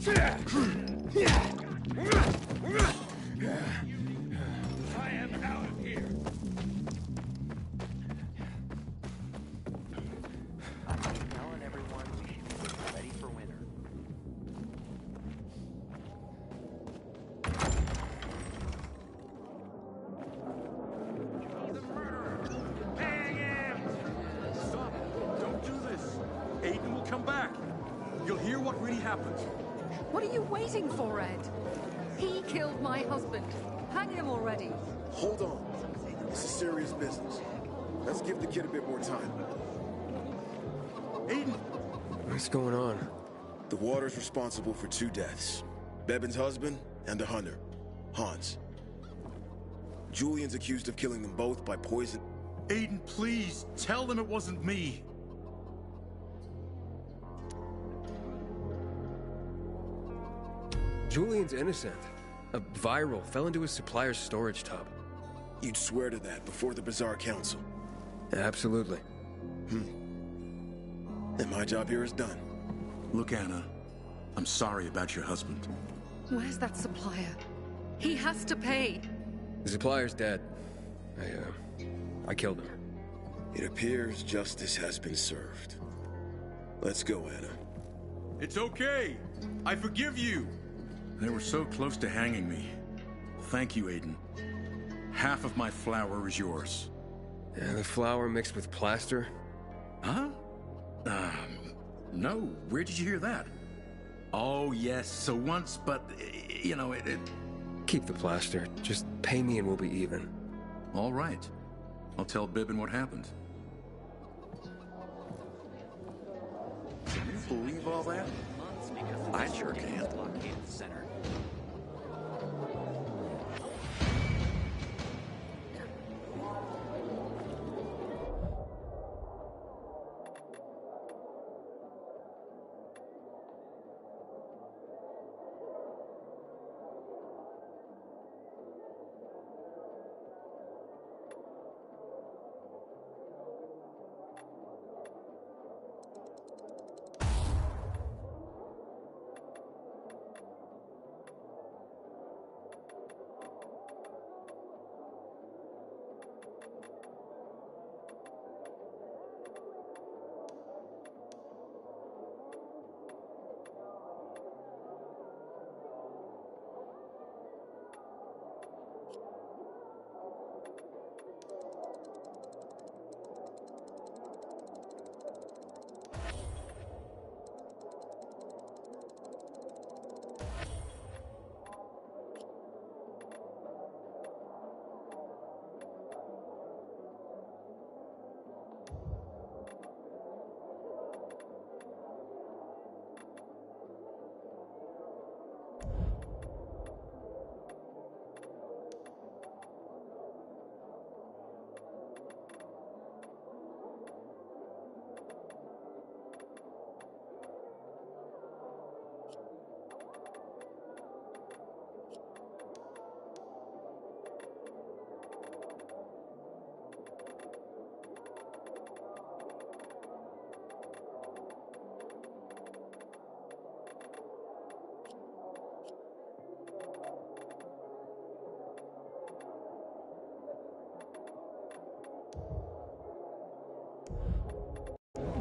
I am out of here. I'm telling everyone we should be ready for winter. Stop! Don't do this! Aiden will come back! You'll hear what really happened. What are you waiting for, Ed? He killed my husband. Hang him already. Hold on. This is serious business. Let's give the kid a bit more time. Aiden! What's going on? The water's responsible for 2 deaths. Beben's husband and the hunter, Hans. Julian's accused of killing them both by poison. Aiden, please, tell them it wasn't me. Julian's innocent. A viral fell into his supplier's storage tub. You'd swear to that before the Bazaar Council? Absolutely. Then my job here is done. Look, Anna, I'm sorry about your husband. Where's that supplier? He has to pay. The supplier's dead. I killed him. It appears justice has been served. Let's go, Anna. It's okay. I forgive you. They were so close to hanging me. Thank you, Aiden. Half of my flour is yours. And the flour mixed with plaster? Huh? No. Where did you hear that? Oh, yes. So once, but, you know, it... Keep the plaster. Just pay me and we'll be even. All right. I'll tell Bibbin what happened. Can you believe all that? I sure can't. Blockade the center.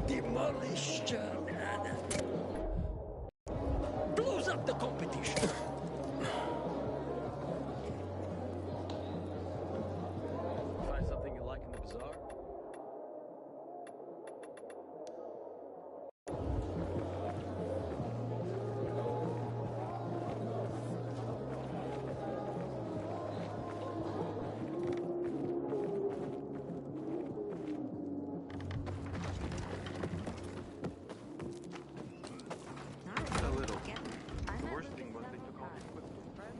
Demolished blows up the competition. Find something you like in the bazaar? A little. The worst thing was they took all the equipment.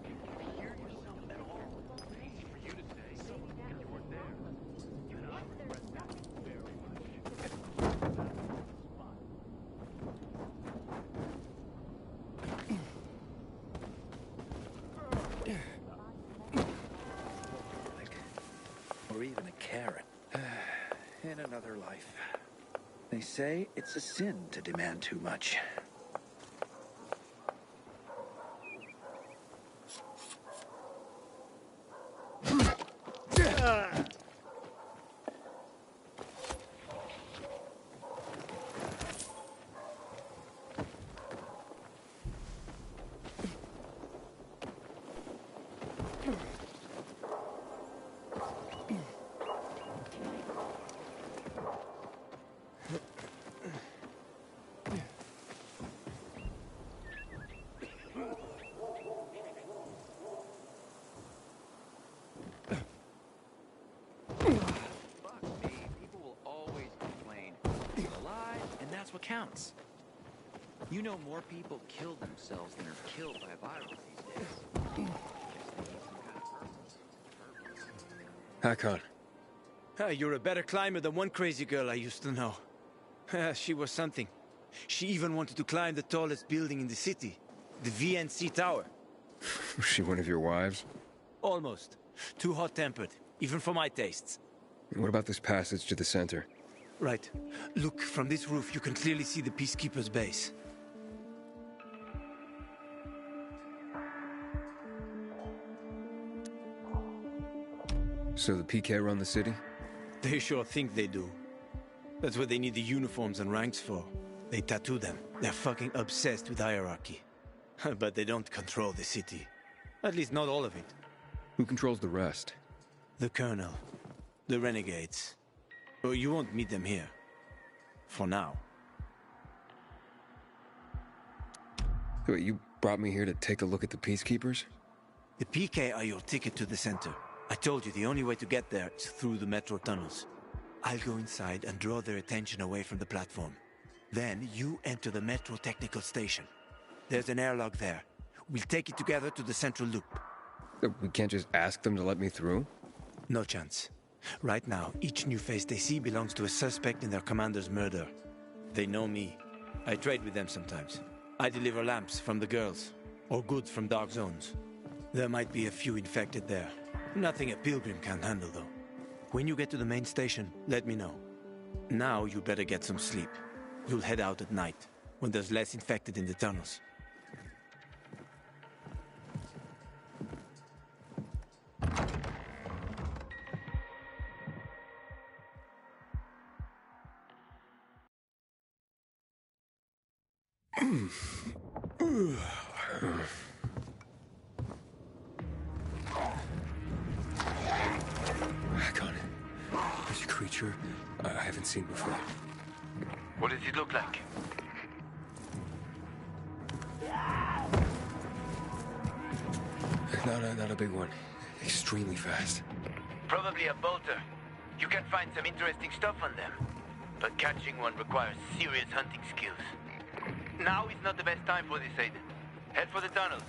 If you hear yourself at all, it's easy for you to say because you weren't there. And I regret that very much. Or even a carrot. In another life. They say it's a sin to demand too much. That's what counts. You know more people kill themselves than are killed by a virus these days. Hakon. You're a better climber than one crazy girl I used to know. She was something. She even wanted to climb the tallest building in the city, the VNC Tower. Was she one of your wives? Almost. Too hot-tempered, even for my tastes. What about this passage to the center? Right. Look, from this roof you can clearly see the Peacekeeper's base. So the PK run the city? They sure think they do. That's what they need the uniforms and ranks for. They tattoo them. They're fucking obsessed with hierarchy. But they don't control the city. At least not all of it. Who controls the rest? The Colonel. The Renegades. Well, you won't meet them here. For now. Wait, you brought me here to take a look at the Peacekeepers? The PK are your ticket to the center. I told you the only way to get there is through the metro tunnels. I'll go inside and draw their attention away from the platform. Then you enter the metro technical station. There's an airlock there. We'll take it together to the central loop. We can't just ask them to let me through? No chance. Right now, each new face they see belongs to a suspect in their commander's murder. They know me. I trade with them sometimes. I deliver lamps from the girls, or goods from dark zones. There might be a few infected there. Nothing a pilgrim can't handle, though. When you get to the main station, let me know. Now you better get some sleep. You'll head out at night, when there's less infected in the tunnels. Hakon, there's a creature I haven't seen before. What does it look like? Not a big one. Extremely fast. Probably a bolter. You can find some interesting stuff on them. But catching one requires serious hunting skills. Now is not the best time for this, Aiden. Head for the tunnels.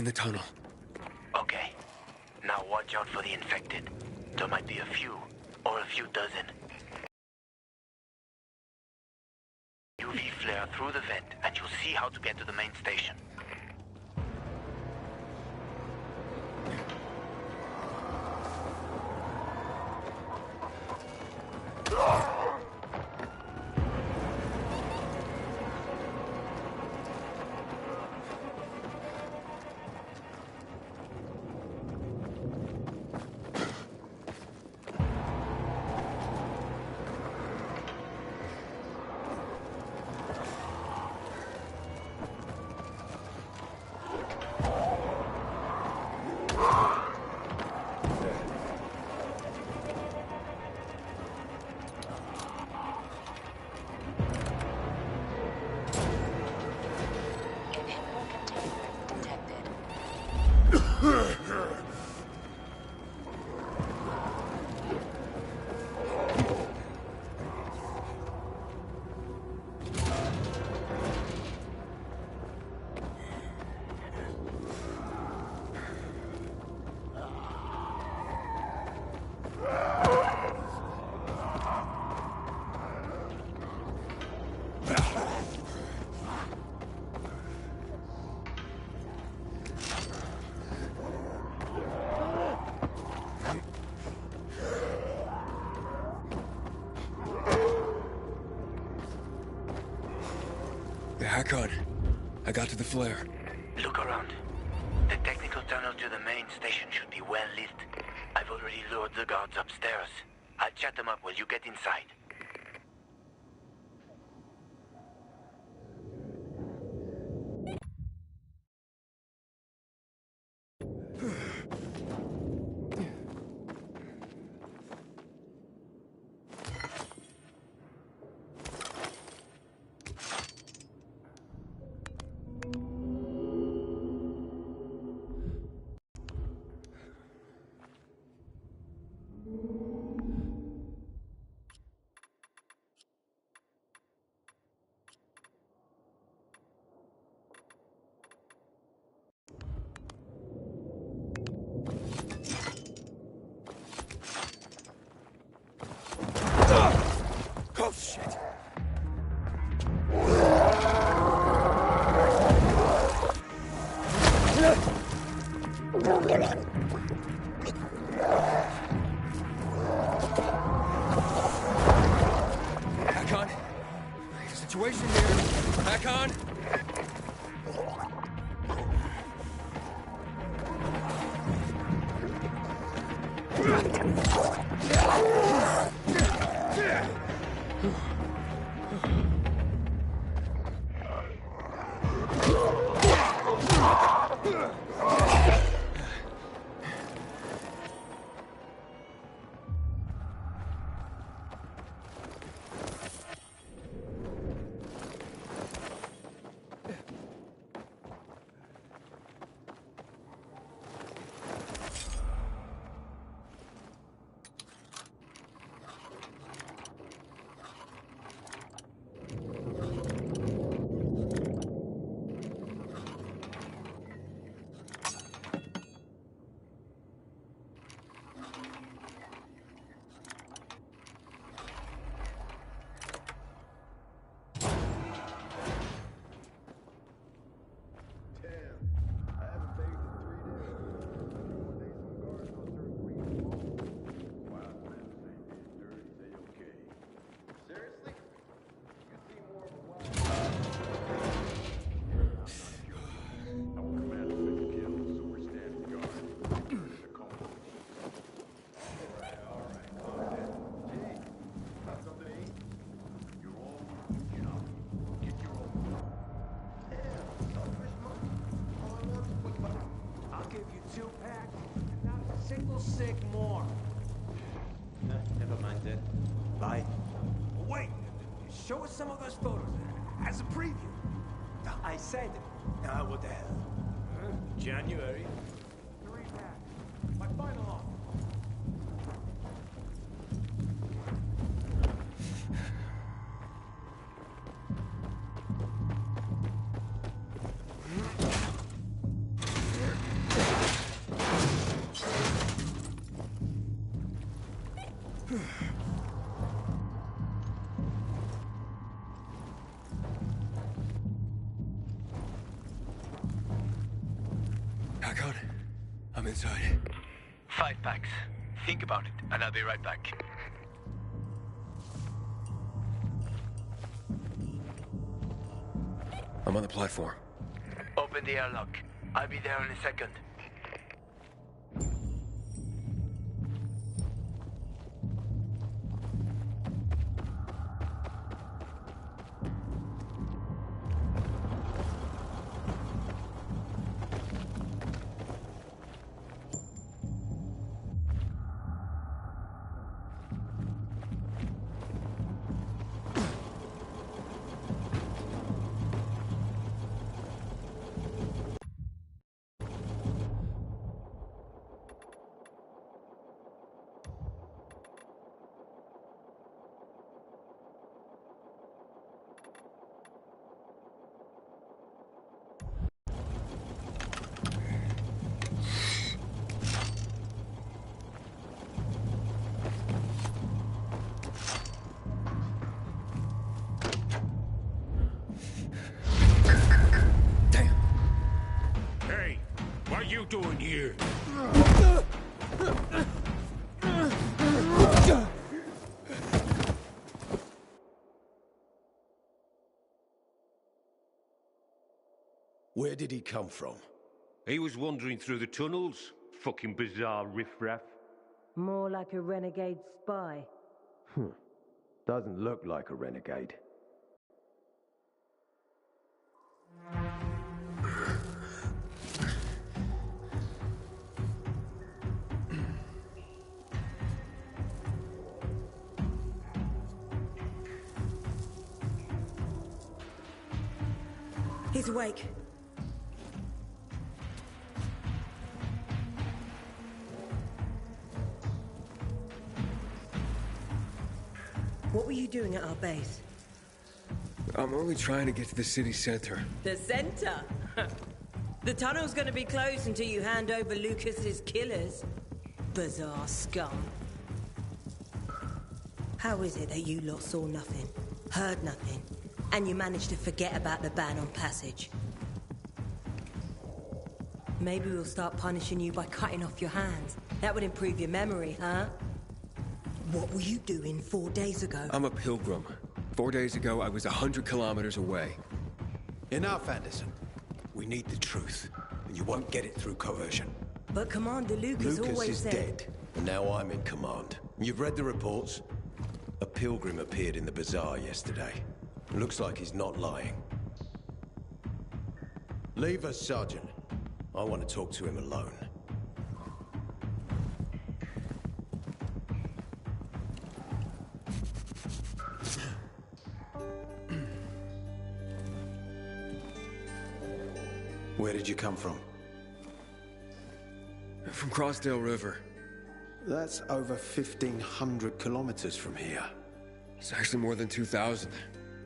the tunnel. Okay. Now watch out for the infected. There might be a few, or a few dozen. UV flare through the vent, and you'll see how to get to the main station. Hakon, I got to the flare. Look around. The technical tunnel to the main station should be well lit. I've already lured the guards upstairs. I'll chat them up while you get inside. Oh, shit! Hakon? Situation here. Hakon? Sick more. Never mind that. Bye. Wait! Show us some of those photos as a preview. I said, what the hell? January. 3-pack. My final offer. Hakon, I'm inside. 5 packs. Think about it, and I'll be right back. I'm on the platform. Open the airlock. I'll be there in a second. Hey, what are you doing here? Where did he come from? He was wandering through the tunnels. Fucking bizarre riffraff. More like a renegade spy. Doesn't look like a renegade. He's awake. What were you doing at our base? I'm only trying to get to the city center. The center? The tunnel's gonna be closed until you hand over Lucas's killers. Bizarre scum. How is it that you lot saw nothing, heard nothing, and you managed to forget about the ban on passage? Maybe we'll start punishing you by cutting off your hands. That would improve your memory, huh? What were you doing 4 days ago? I'm a pilgrim. 4 days ago, I was 100 kilometers away. Enough, Anderson. We need the truth, and you won't get it through coercion. But Commander Lucas always is said... dead, and now I'm in command. You've read the reports? A pilgrim appeared in the bazaar yesterday. Looks like he's not lying. Leave us, Sergeant. I want to talk to him alone. Where did you come from? From Crossdale River. That's over 1,500 kilometers from here. It's actually more than 2,000.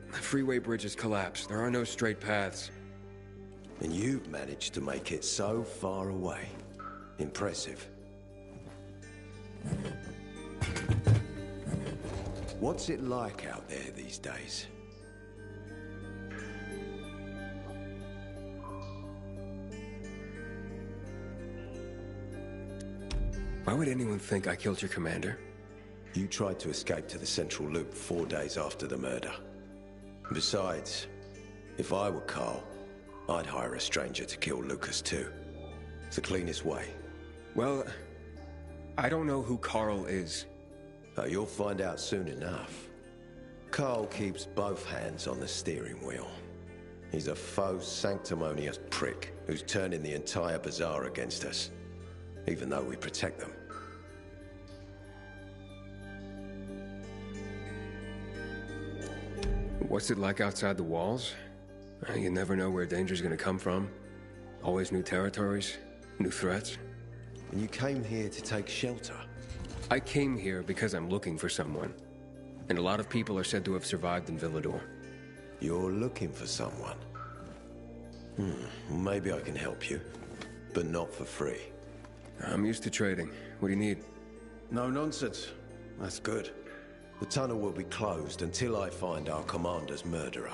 The freeway bridges collapsed. There are no straight paths. And you've managed to make it so far away. Impressive. What's it like out there these days? Why would anyone think I killed your commander? You tried to escape to the Central Loop 4 days after the murder. Besides, if I were Carl, I'd hire a stranger to kill Lucas too. It's the cleanest way. Well, I don't know who Carl is. You'll find out soon enough. Carl keeps both hands on the steering wheel. He's a faux sanctimonious prick who's turning the entire bazaar against us, even though we protect them. What's it like outside the walls? You never know where danger's gonna come from. Always new territories, new threats. And you came here to take shelter? I came here because I'm looking for someone. And a lot of people are said to have survived in Villedor. You're looking for someone? Maybe I can help you, but not for free. I'm used to trading. What do you need? No nonsense. That's good. The tunnel will be closed until I find our commander's murderer,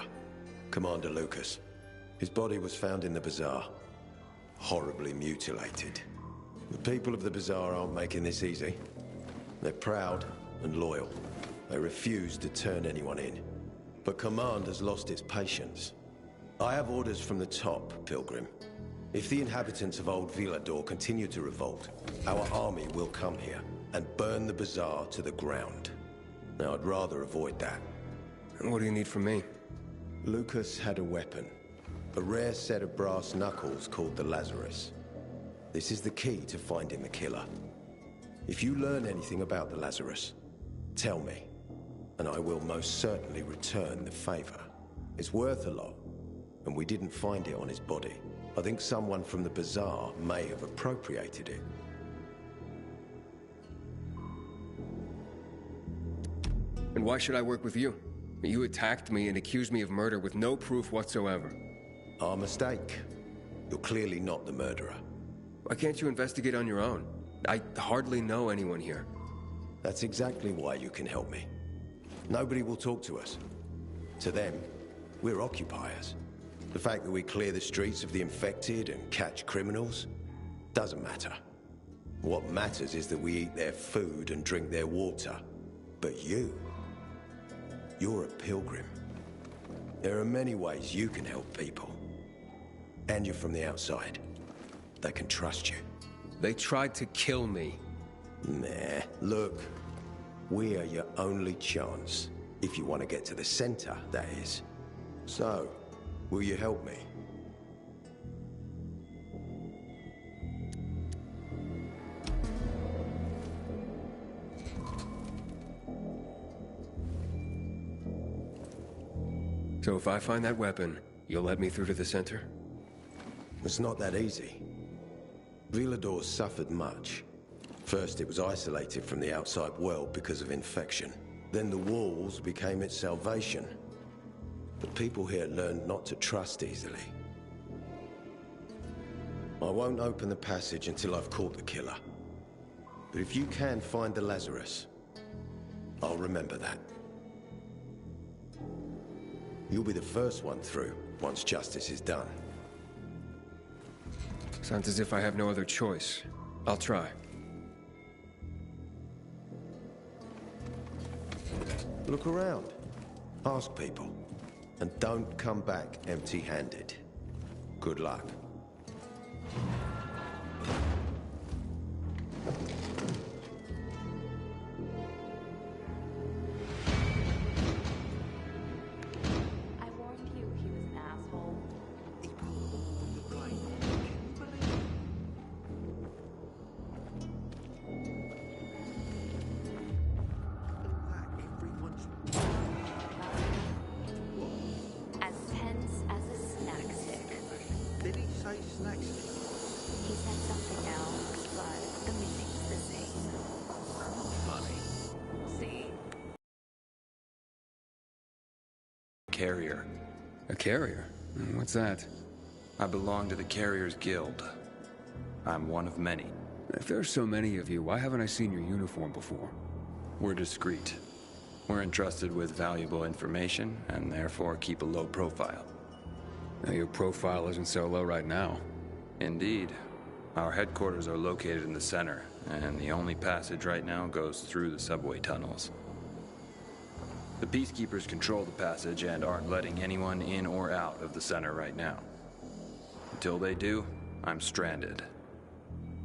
Commander Lucas. His body was found in the bazaar, horribly mutilated. The people of the bazaar aren't making this easy. They're proud and loyal. They refuse to turn anyone in. But Command has lost its patience. I have orders from the top, Pilgrim. If the inhabitants of Old Villador continue to revolt, our army will come here and burn the bazaar to the ground. Now, I'd rather avoid that. And what do you need from me? Lucas had a weapon. A rare set of brass knuckles called the Lazarus. This is the key to finding the killer. If you learn anything about the Lazarus, tell me, and I will most certainly return the favor. It's worth a lot, and we didn't find it on his body. I think someone from the bazaar may have appropriated it. And why should I work with you? You attacked me and accused me of murder with no proof whatsoever. Our mistake. You're clearly not the murderer. Why can't you investigate on your own? I hardly know anyone here. That's exactly why you can help me. Nobody will talk to us. To them, we're occupiers. The fact that we clear the streets of the infected and catch criminals doesn't matter. What matters is that we eat their food and drink their water. But you're a pilgrim. There are many ways you can help people. And you're from the outside. They can trust you. They tried to kill me. Nah, look. We are your only chance. If you want to get to the center, that is. So, will you help me? So if I find that weapon, you'll let me through to the center? It's not that easy. Villador suffered much. First, it was isolated from the outside world because of infection. Then the walls became its salvation. But people here learned not to trust easily. I won't open the passage until I've caught the killer. But if you can find the Lazarus, I'll remember that. You'll be the first one through, once justice is done. Sounds as if I have no other choice. I'll try. Look around. Ask people. And don't come back empty-handed. Good luck. Carrier. A carrier? What's that? I belong to the Carriers Guild. I'm one of many. If there's so many of you, why haven't I seen your uniform before? We're discreet. We're entrusted with valuable information, and therefore keep a low profile. Now, your profile isn't so low right now. Indeed. Our headquarters are located in the center, and the only passage right now goes through the subway tunnels. The Peacekeepers control the passage and aren't letting anyone in or out of the center right now. Until they do, I'm stranded.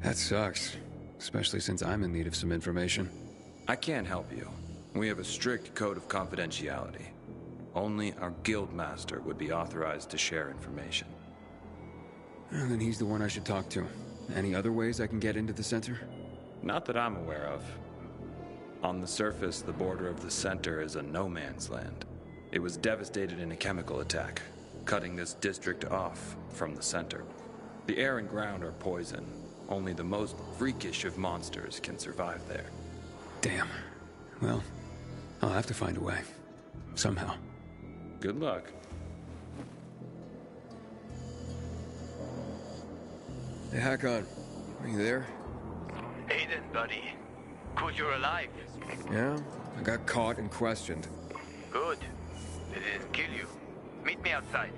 That sucks, especially since I'm in need of some information. I can't help you. We have a strict code of confidentiality. Only our guild master would be authorized to share information. Well, then he's the one I should talk to. Any other ways I can get into the center? Not that I'm aware of. On the surface, the border of the center is a no-man's land. It was devastated in a chemical attack, cutting this district off from the center. The air and ground are poison. Only the most freakish of monsters can survive there. Damn. Well, I'll have to find a way. Somehow. Good luck. Hey, Hakon. Are you there? Aiden, buddy. 'Cause you're alive. Yeah, I got caught and questioned. Good. They didn't kill you. Meet me outside.